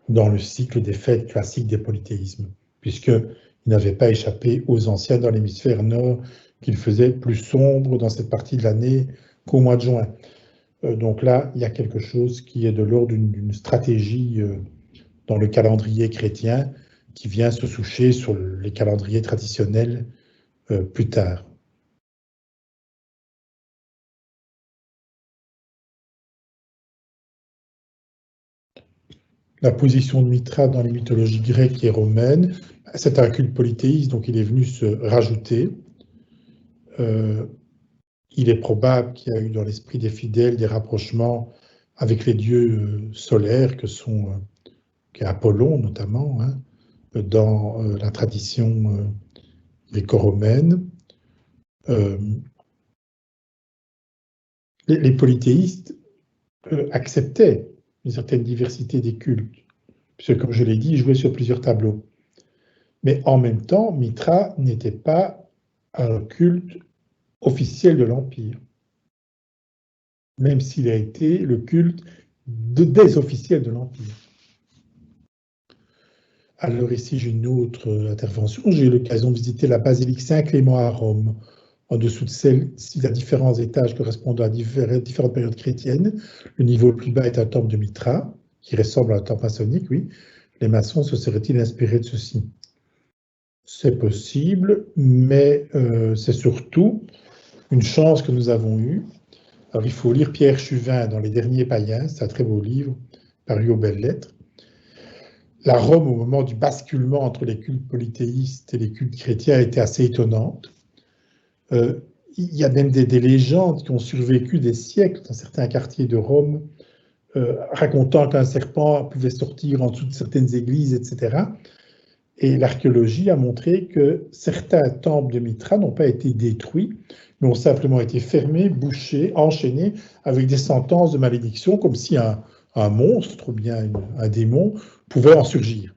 dans le cycle des fêtes classiques des polythéismes, puisqu'il n'avait pas échappé aux anciens dans l'hémisphère nord qu'il faisait plus sombre dans cette partie de l'année qu'au mois de juin. Donc là, il y a quelque chose qui est de l'ordre d'une stratégie dans le calendrier chrétien qui vient se soucher sur les calendriers traditionnels plus tard. La position de Mithra dans les mythologies grecques et romaines, c'est un culte polythéiste, donc il est venu se rajouter. Il est probable qu'il y a eu dans l'esprit des fidèles des rapprochements avec les dieux solaires qu'est Apollon notamment, hein, dans la tradition gréco-romaine. Les polythéistes acceptaient une certaine diversité des cultes, puisque comme je l'ai dit, ils jouaient sur plusieurs tableaux. Mais en même temps, Mithra n'était pas un culte officiel de l'Empire, même s'il a été le culte des officiels de l'Empire. Alors ici, j'ai une autre intervention. J'ai eu l'occasion de visiter la basilique Saint-Clément à Rome. En dessous de celle-ci, à différents étages correspondant à différentes périodes chrétiennes. Le niveau le plus bas est un temple de Mithra, qui ressemble à un temple maçonnique, oui. Les maçons se seraient-ils inspirés de ceci? C'est possible, mais c'est surtout une chance que nous avons eue. Alors il faut lire Pierre Chuvin dans Les Derniers Païens, c'est un très beau livre, paru aux Belles Lettres. La Rome, au moment du basculement entre les cultes polythéistes et les cultes chrétiens, était assez étonnante. Il y a même des légendes qui ont survécu des siècles dans certains quartiers de Rome, racontant qu'un serpent pouvait sortir en dessous de certaines églises, etc. Et l'archéologie a montré que certains temples de Mithra n'ont pas été détruits, mais ont simplement été fermés, bouchés, enchaînés avec des sentences de malédiction, comme si un monstre ou bien un démon pouvait en surgir.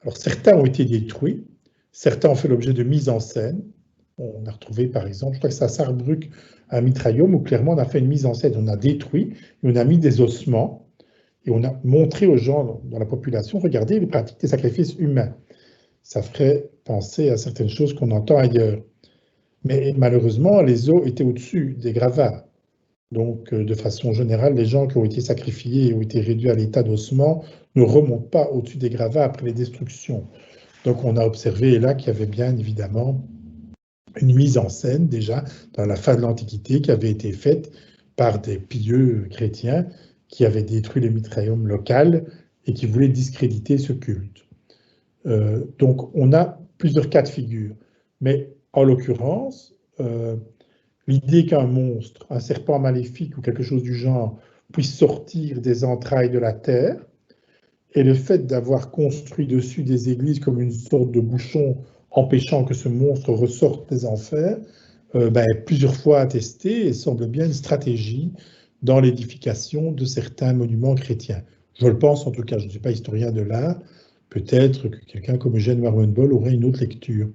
Alors certains ont été détruits, certains ont fait l'objet de mise en scène. On a retrouvé par exemple, je crois que c'est à Sarrebruck, un mitraillum où clairement on a fait une mise en scène, on a détruit, et on a mis des ossements, et on a montré aux gens dans la population, regardez les pratiques des sacrifices humains. Ça ferait penser à certaines choses qu'on entend ailleurs. Mais malheureusement, les os étaient au-dessus des gravats. Donc, de façon générale, les gens qui ont été sacrifiés et ont été réduits à l'état d'ossement ne remontent pas au-dessus des gravats après les destructions. Donc, on a observé là qu'il y avait bien évidemment une mise en scène déjà dans la fin de l'Antiquité qui avait été faite par des pieux chrétiens qui avaient détruit les mitraillums locales et qui voulaient discréditer ce culte. Donc, on a plusieurs cas de figure. Mais en l'occurrence, l'idée qu'un monstre, un serpent maléfique ou quelque chose du genre puisse sortir des entrailles de la terre, et le fait d'avoir construit dessus des églises comme une sorte de bouchon empêchant que ce monstre ressorte des enfers, plusieurs fois attesté et semble bien une stratégie dans l'édification de certains monuments chrétiens. Je le pense en tout cas, je ne suis pas historien de l'art, peut-être que quelqu'un comme Eugène Warrenbol aurait une autre lecture.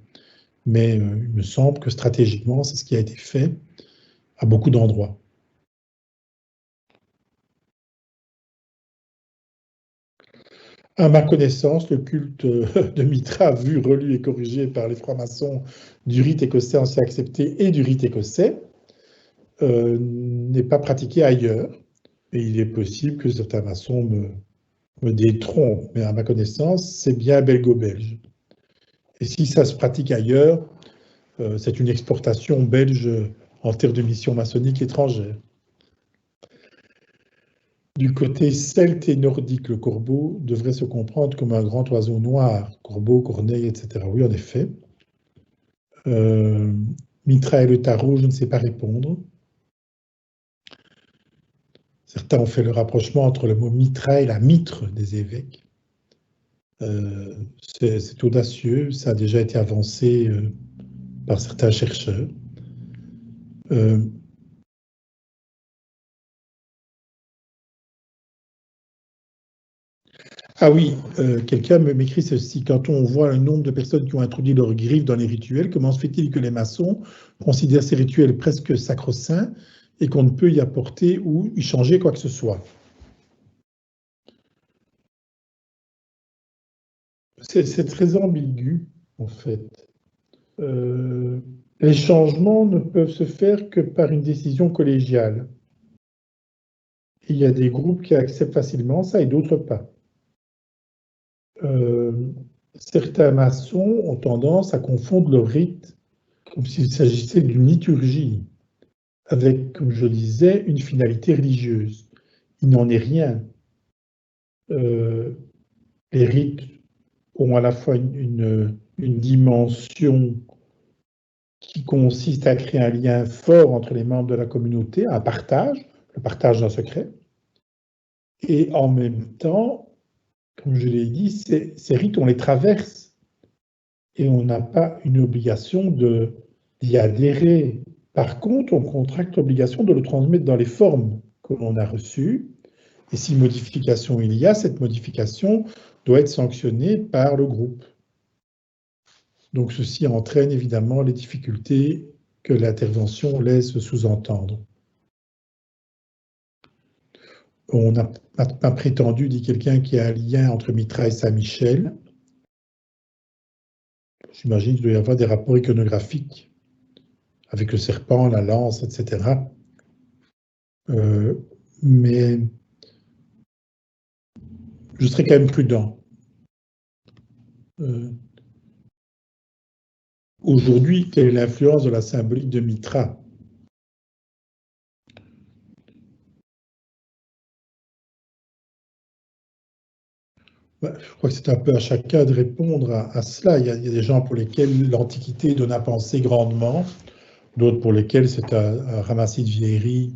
Mais il me semble que stratégiquement, c'est ce qui a été fait à beaucoup d'endroits. À ma connaissance, le culte de Mithra, vu, relu et corrigé par les francs-maçons du rite écossais ancien accepté et du rite écossais, n'est pas pratiqué ailleurs. Et il est possible que certains maçons me détrompent, mais à ma connaissance, c'est bien belgo-belge. Et si ça se pratique ailleurs, c'est une exportation belge en termes de mission maçonnique étrangère. Du côté celte et nordique, le corbeau devrait se comprendre comme un grand oiseau noir, corbeau, corneille, etc. Oui, en effet. Mithra et le tarot, je ne sais pas répondre. Certains ont fait le rapprochement entre le mot mitra et la mitre des évêques. C'est audacieux, ça a déjà été avancé par certains chercheurs. Ah oui, quelqu'un m'écrit ceci. Quand on voit le nombre de personnes qui ont introduit leurs griffes dans les rituels, comment se fait-il que les maçons considèrent ces rituels presque sacro-saints et qu'on ne peut y apporter ou y changer quoi que ce soit? C'est très ambigu, en fait. Les changements ne peuvent se faire que par une décision collégiale. Il y a des groupes qui acceptent facilement ça et d'autres pas. Certains maçons ont tendance à confondre le rite comme s'il s'agissait d'une liturgie avec, comme je disais, une finalité religieuse. Il n'en est rien. Les rites ont à la fois une dimension qui consiste à créer un lien fort entre les membres de la communauté, un partage, le partage d'un secret, et en même temps, comme je l'ai dit, ces rites, on les traverse et on n'a pas une obligation d'y adhérer. Par contre, on contracte l'obligation de le transmettre dans les formes que l'on a reçues. Et si modification il y a, cette modification doit être sanctionnée par le groupe. Donc ceci entraîne évidemment les difficultés que l'intervention laisse sous-entendre. On n'a pas prétendu, dit quelqu'un, qu'il y a un lien entre Mitra et Saint-Michel. J'imagine qu'il doit y avoir des rapports iconographiques avec le serpent, la lance, etc. Mais je serais quand même prudent. Aujourd'hui, quelle est l'influence de la symbolique de Mitra? Je crois que c'est un peu à chacun de répondre à cela. Il y a des gens pour lesquels l'Antiquité donne à penser grandement, d'autres pour lesquels c'est un ramassis de vieilleries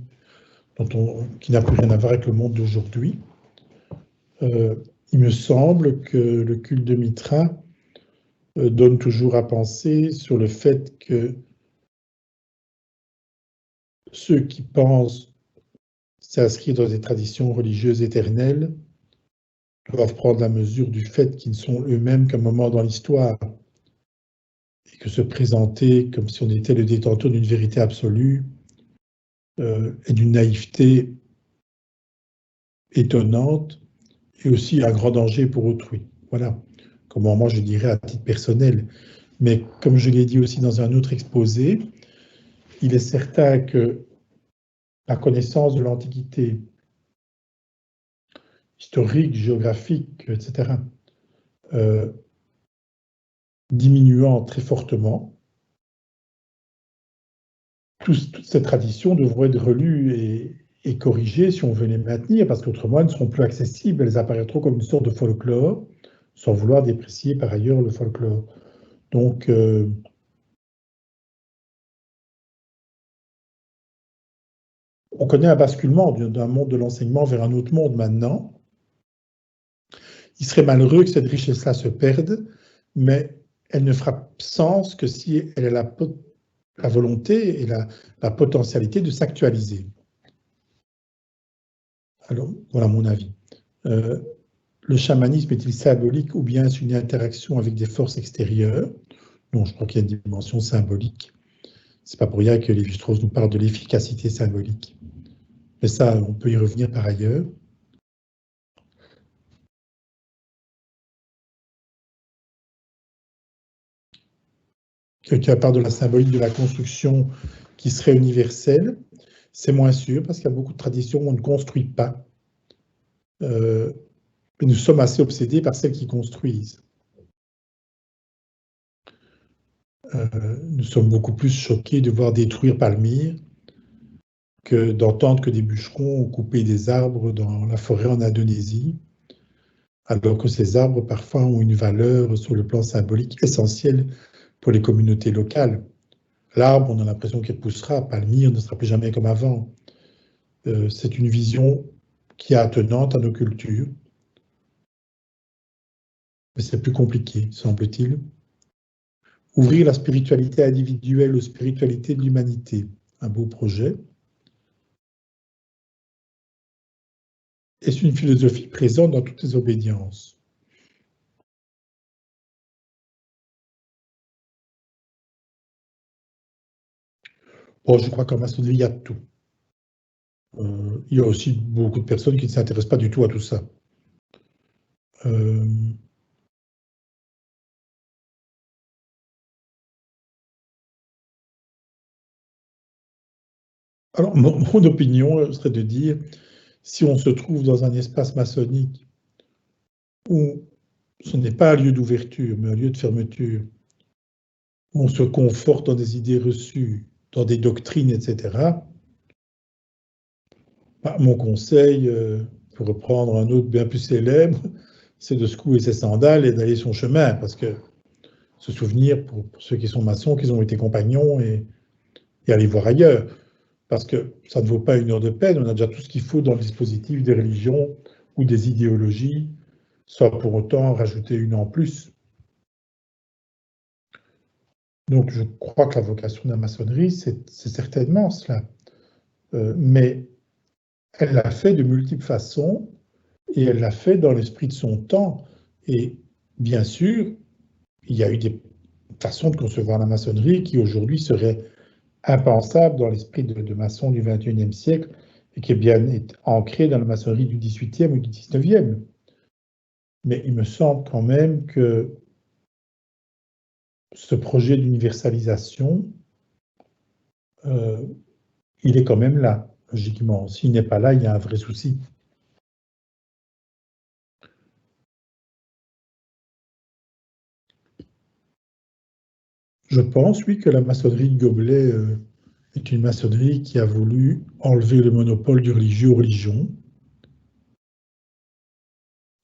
qui n'a plus rien à voir avec le monde d'aujourd'hui. Il me semble que le culte de Mitra donne toujours à penser sur le fait que ceux qui pensent s'inscrire dans des traditions religieuses éternelles doivent prendre la mesure du fait qu'ils ne sont eux-mêmes qu'un moment dans l'histoire et que se présenter comme si on était le détenteur d'une vérité absolue est d'une naïveté étonnante et aussi un grand danger pour autrui. Voilà comment moi je dirais à titre personnel. Mais comme je l'ai dit aussi dans un autre exposé, il est certain que la connaissance de l'Antiquité historique, géographique, etc., diminuant très fortement, toutes ces traditions devront être relues et corrigées si on veut les maintenir, parce qu'autrement elles ne seront plus accessibles, elles apparaîtront comme une sorte de folklore, sans vouloir déprécier par ailleurs le folklore. Donc, on connaît un basculement d'un monde de l'enseignement vers un autre monde maintenant. Il serait malheureux que cette richesse-là se perde, mais elle ne fera sens que si elle a la volonté et la potentialité de s'actualiser. Alors, voilà mon avis. Le chamanisme est-il symbolique ou bien est-ce une interaction avec des forces extérieures? Non, je crois qu'il y a une dimension symbolique. C'est pas pour rien que Lévi-Strauss nous parle de l'efficacité symbolique. Mais ça, on peut y revenir par ailleurs. Quelqu'un parle de la symbolique de la construction qui serait universelle. C'est moins sûr parce qu'il y a beaucoup de traditions où on ne construit pas. Mais nous sommes assez obsédés par celles qui construisent. Nous sommes beaucoup plus choqués de voir détruire Palmyre que d'entendre que des bûcherons ont coupé des arbres dans la forêt en Indonésie, alors que ces arbres parfois ont une valeur sur le plan symbolique essentielle pour les communautés locales. L'arbre, on a l'impression qu'il poussera, Palmyre ne sera plus jamais comme avant. C'est une vision qui est attenante à nos cultures. Mais c'est plus compliqué, semble-t-il. Ouvrir la spiritualité individuelle aux spiritualités de l'humanité, un beau projet. Est-ce une philosophie présente dans toutes les obédiences? Bon, je crois qu'en maçonnerie, il y a de tout. Il y a aussi beaucoup de personnes qui ne s'intéressent pas du tout à tout ça. Alors, mon opinion serait de dire, si on se trouve dans un espace maçonnique où ce n'est pas un lieu d'ouverture, mais un lieu de fermeture, où on se conforte dans des idées reçues, dans des doctrines, etc., bah, mon conseil, pour reprendre un autre bien plus célèbre, c'est de secouer ses sandales et d'aller son chemin, parce que se souvenir, pour ceux qui sont maçons, qu'ils ont été compagnons et aller voir ailleurs, parce que ça ne vaut pas une heure de peine, on a déjà tout ce qu'il faut dans le dispositif des religions ou des idéologies, sans pour autant rajouter une en plus. Donc je crois que la vocation de la maçonnerie, c'est certainement cela. Mais elle l'a fait de multiples façons, et elle l'a fait dans l'esprit de son temps. Et bien sûr, il y a eu des façons de concevoir la maçonnerie qui aujourd'hui seraient impensables dans l'esprit de maçon du XXIe siècle et qui est bien ancrée dans la maçonnerie du XVIIIe ou du XIXe. Mais il me semble quand même que ce projet d'universalisation, il est quand même là, logiquement. S'il n'est pas là, il y a un vrai souci. Je pense, oui, que la maçonnerie de Gobelet est une maçonnerie qui a voulu enlever le monopole du religieux aux religions.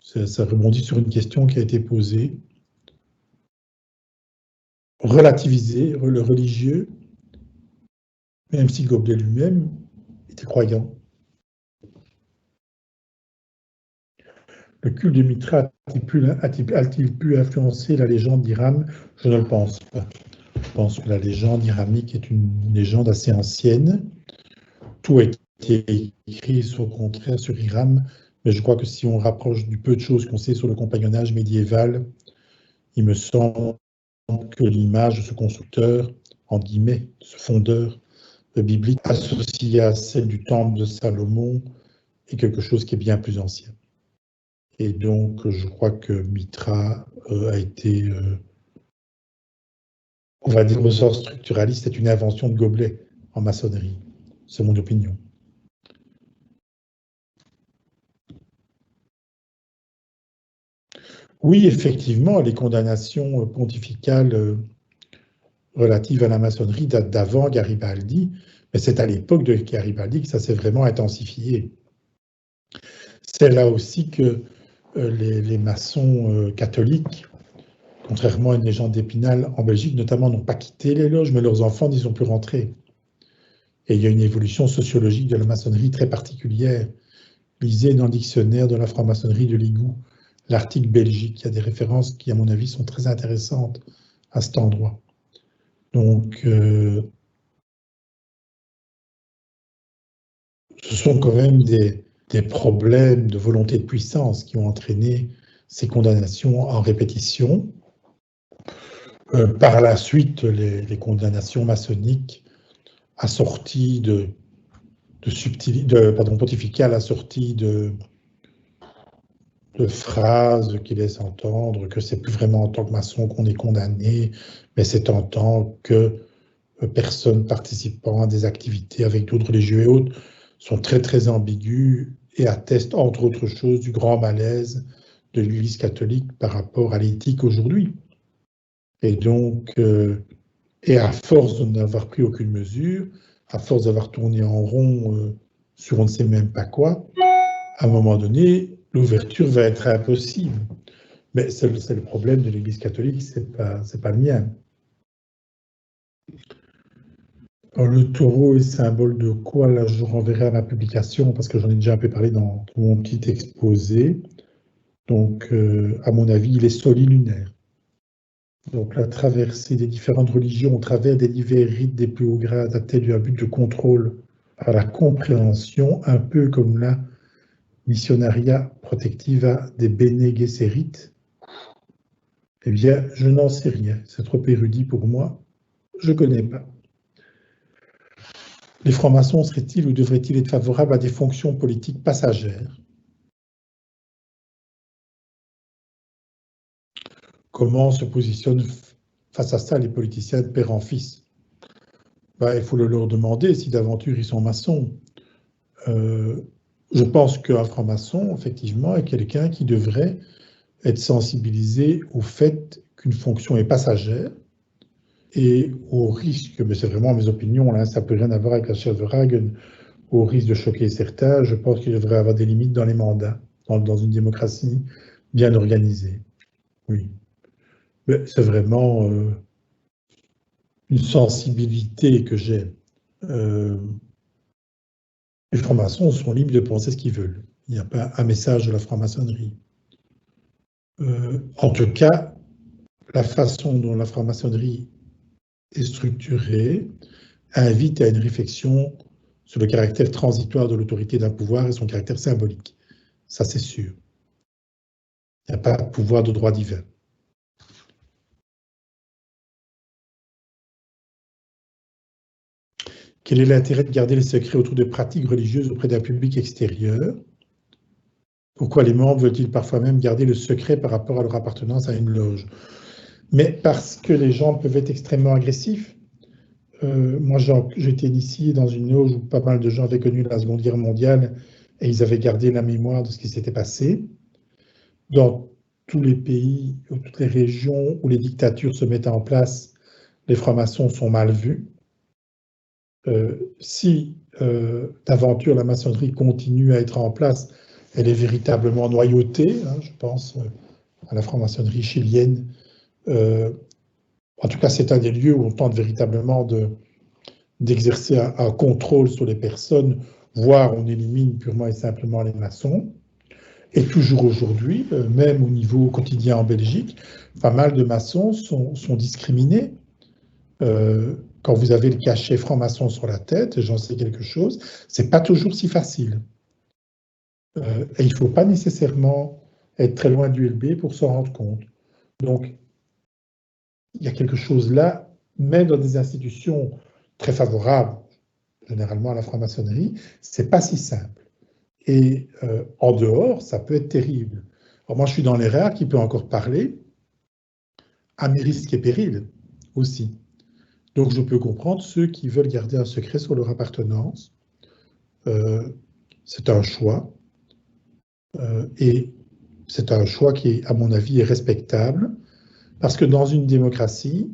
Ça rebondit sur une question qui a été posée. Relativiser le religieux, même si Gobelet lui-même était croyant. Le culte de Mitra a-t-il pu influencer la légende d'Iram? Je ne le pense pas. Je pense que la légende iramique est une légende assez ancienne. Tout a été écrit au contraire sur Hiram, mais je crois que si on rapproche du peu de choses qu'on sait sur le compagnonnage médiéval, il me semble que l'image de ce constructeur, entre guillemets, ce fondeur biblique, associé à celle du temple de Salomon, est quelque chose qui est bien plus ancien. Et donc, je crois que Mitra a été, on va dire, au sens structuraliste, c'est une invention de Gobelet en maçonnerie. C'est mon opinion. Oui, effectivement, les condamnations pontificales relatives à la maçonnerie datent d'avant Garibaldi, mais c'est à l'époque de Garibaldi que ça s'est vraiment intensifié. C'est là aussi que les maçons catholiques, contrairement à une légende d'Épinal en Belgique, notamment, n'ont pas quitté les loges, mais leurs enfants n'y sont plus rentrés. Et il y a une évolution sociologique de la maçonnerie très particulière. Lisez dans le dictionnaire de la franc-maçonnerie de Ligou l'article belgique. Il y a des références qui, à mon avis, sont très intéressantes à cet endroit. Donc, ce sont quand même des problèmes de volonté de puissance qui ont entraîné ces condamnations en répétition. Par la suite, les condamnations maçonniques assorties pontificales assorties de phrases qui laissent entendre que c'est plus vraiment en tant que maçon qu'on est condamné, mais c'est en tant que personne participant à des activités avec d'autres religieux et autres, sont très très ambiguës et attestent entre autres choses du grand malaise de l'Église catholique par rapport à l'éthique aujourd'hui. Et donc, et à force de n'avoir pris aucune mesure, à force d'avoir tourné en rond sur on ne sait même pas quoi, à un moment donné, l'ouverture va être impossible. Mais c'est le problème de l'Église catholique, c'est pas le mien. Alors, le taureau est symbole de quoi? Là, je renverrai à ma publication parce que j'en ai déjà un peu parlé dans mon petit exposé. Donc, à mon avis, il est solilunaire. Donc, la traversée des différentes religions au travers des divers rites des plus hauts grades a-t-elle eu un but de contrôle à la compréhension, un peu comme la missionaria protectiva des Bene Gesserit? Eh bien, je n'en sais rien. C'est trop érudit pour moi. Je ne connais pas. Les francs-maçons seraient-ils ou devraient-ils être favorables à des fonctions politiques passagères? Comment se positionnent face à ça les politiciens de père en fils? il faut le leur demander si d'aventure ils sont maçons. Je pense qu'un franc-maçon, effectivement, est quelqu'un qui devrait être sensibilisé au fait qu'une fonction est passagère et au risque, mais c'est vraiment mes opinions, là, ça n'a plus rien à voir avec la chaire de Ragen, au risque de choquer certains, je pense qu'il devrait y avoir des limites dans les mandats, dans une démocratie bien organisée. Oui. Mais c'est vraiment une sensibilité que j'ai. Les francs-maçons sont libres de penser ce qu'ils veulent. Il n'y a pas un message de la franc-maçonnerie. En tout cas, la façon dont la franc-maçonnerie est structurée invite à une réflexion sur le caractère transitoire de l'autorité d'un pouvoir et son caractère symbolique. Ça, c'est sûr. Il n'y a pas de pouvoir de droit divin. Quel est l'intérêt de garder les secrets autour de pratiques religieuses auprès d'un public extérieur? Pourquoi les membres veulent-ils parfois même garder le secret par rapport à leur appartenance à une loge? Mais parce que les gens peuvent être extrêmement agressifs. Moi, j'ai été initié dans une loge où pas mal de gens avaient connu la Seconde Guerre mondiale et ils avaient gardé la mémoire de ce qui s'était passé. Dans tous les pays, ou toutes les régions où les dictatures se mettent en place, les francs-maçons sont mal vus. Si d'aventure la maçonnerie continue à être en place, elle est véritablement noyautée, hein, je pense à la franc-maçonnerie chilienne. En tout cas, c'est un des lieux où on tente véritablement d'exercer un contrôle sur les personnes, voire on élimine purement et simplement les maçons. Et toujours aujourd'hui, même au niveau quotidien en Belgique, pas mal de maçons sont discriminés. Quand vous avez le cachet franc-maçon sur la tête, j'en sais quelque chose, c'est pas toujours si facile. Et il ne faut pas nécessairement être très loin du LB pour s'en rendre compte. Donc, il y a quelque chose là, même dans des institutions très favorables, généralement à la franc-maçonnerie, c'est pas si simple. Et en dehors, ça peut être terrible. Alors moi, je suis dans les rares qui peut encore parler à mes risques et périls aussi. Donc, je peux comprendre ceux qui veulent garder un secret sur leur appartenance. C'est un choix. Et c'est un choix qui, à mon avis, est respectable. Parce que dans une démocratie,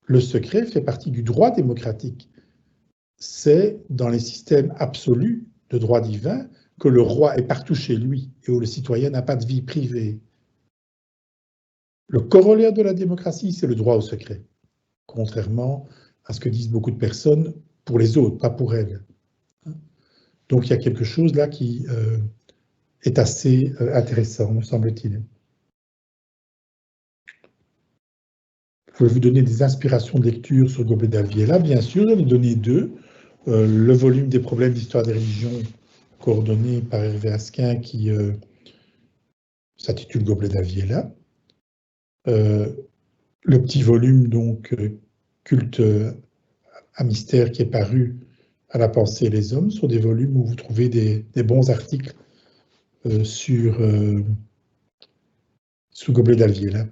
le secret fait partie du droit démocratique. C'est dans les systèmes absolus de droit divin que le roi est partout chez lui et où le citoyen n'a pas de vie privée. Le corollaire de la démocratie, c'est le droit au secret, contrairement à ce que disent beaucoup de personnes pour les autres, pas pour elles. Donc il y a quelque chose là qui est assez intéressant, me semble-t-il. Pouvez-vous donner des inspirations de lecture sur Gobelet d'Alviela? Bien sûr, j'en ai donné deux. Le volume des problèmes d'histoire des religions, coordonné par Hervé Asquin, qui s'intitule Gobelet d'Alviela. Le petit volume, donc, Culte à mystère, qui est paru à la pensée et les hommes, sont des volumes où vous trouvez des bons articles sur Gobelet d'Alviela.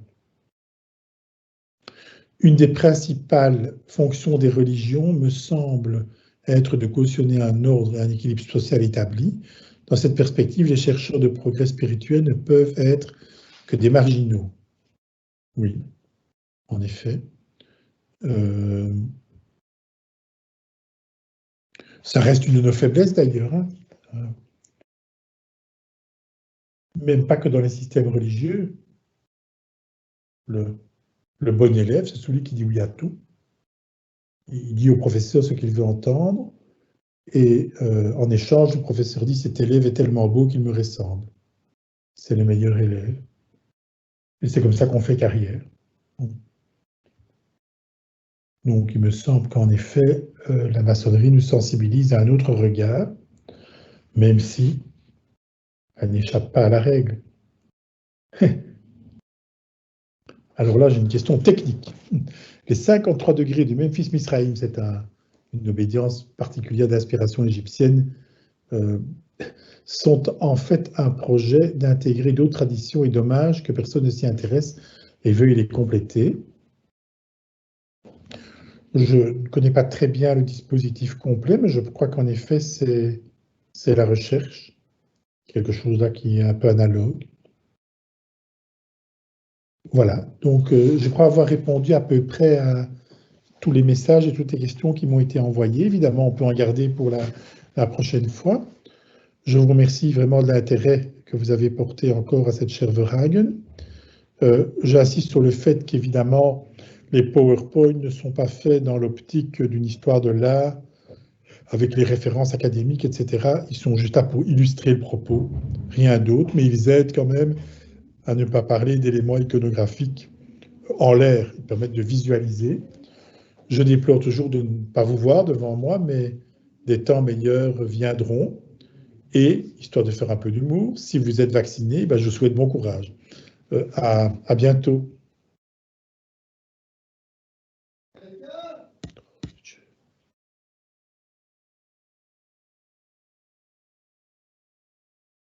Une des principales fonctions des religions me semble être de cautionner un ordre et un équilibre social établi. Dans cette perspective, les chercheurs de progrès spirituel ne peuvent être que des marginaux. Oui, en effet. Ça reste une de nos faiblesses d'ailleurs. Hein. Même pas que dans les systèmes religieux. Le bon élève, c'est celui qui dit oui à tout. Il dit au professeur ce qu'il veut entendre. Et en échange, le professeur dit « cet élève est tellement beau qu'il me ressemble ». C'est le meilleur élève. Et c'est comme ça qu'on fait carrière. Donc il me semble qu'en effet, la maçonnerie nous sensibilise à un autre regard, même si elle n'échappe pas à la règle. Alors là, j'ai une question technique. Les 53 degrés du Memphis Misraïm, c'est une obédience particulière d'inspiration égyptienne, sont en fait un projet d'intégrer d'autres traditions et dommage que personne ne s'y intéresse et veuille les compléter. Je ne connais pas très bien le dispositif complet, mais je crois qu'en effet, c'est la recherche, quelque chose là qui est un peu analogue. Voilà, donc je crois avoir répondu à peu près à tous les messages et toutes les questions qui m'ont été envoyées. Évidemment, on peut en garder pour la prochaine fois. Je vous remercie vraiment de l'intérêt que vous avez porté encore à cette chère Verhagen. J'insiste sur le fait qu'évidemment, les PowerPoint ne sont pas faits dans l'optique d'une histoire de l'art, avec les références académiques, etc. Ils sont juste là pour illustrer le propos, rien d'autre, mais ils aident quand même à ne pas parler d'éléments iconographiques en l'air. Ils permettent de visualiser. Je déplore toujours de ne pas vous voir devant moi, mais des temps meilleurs viendront. Et, histoire de faire un peu d'humour, si vous êtes vacciné, ben je vous souhaite bon courage. À bientôt.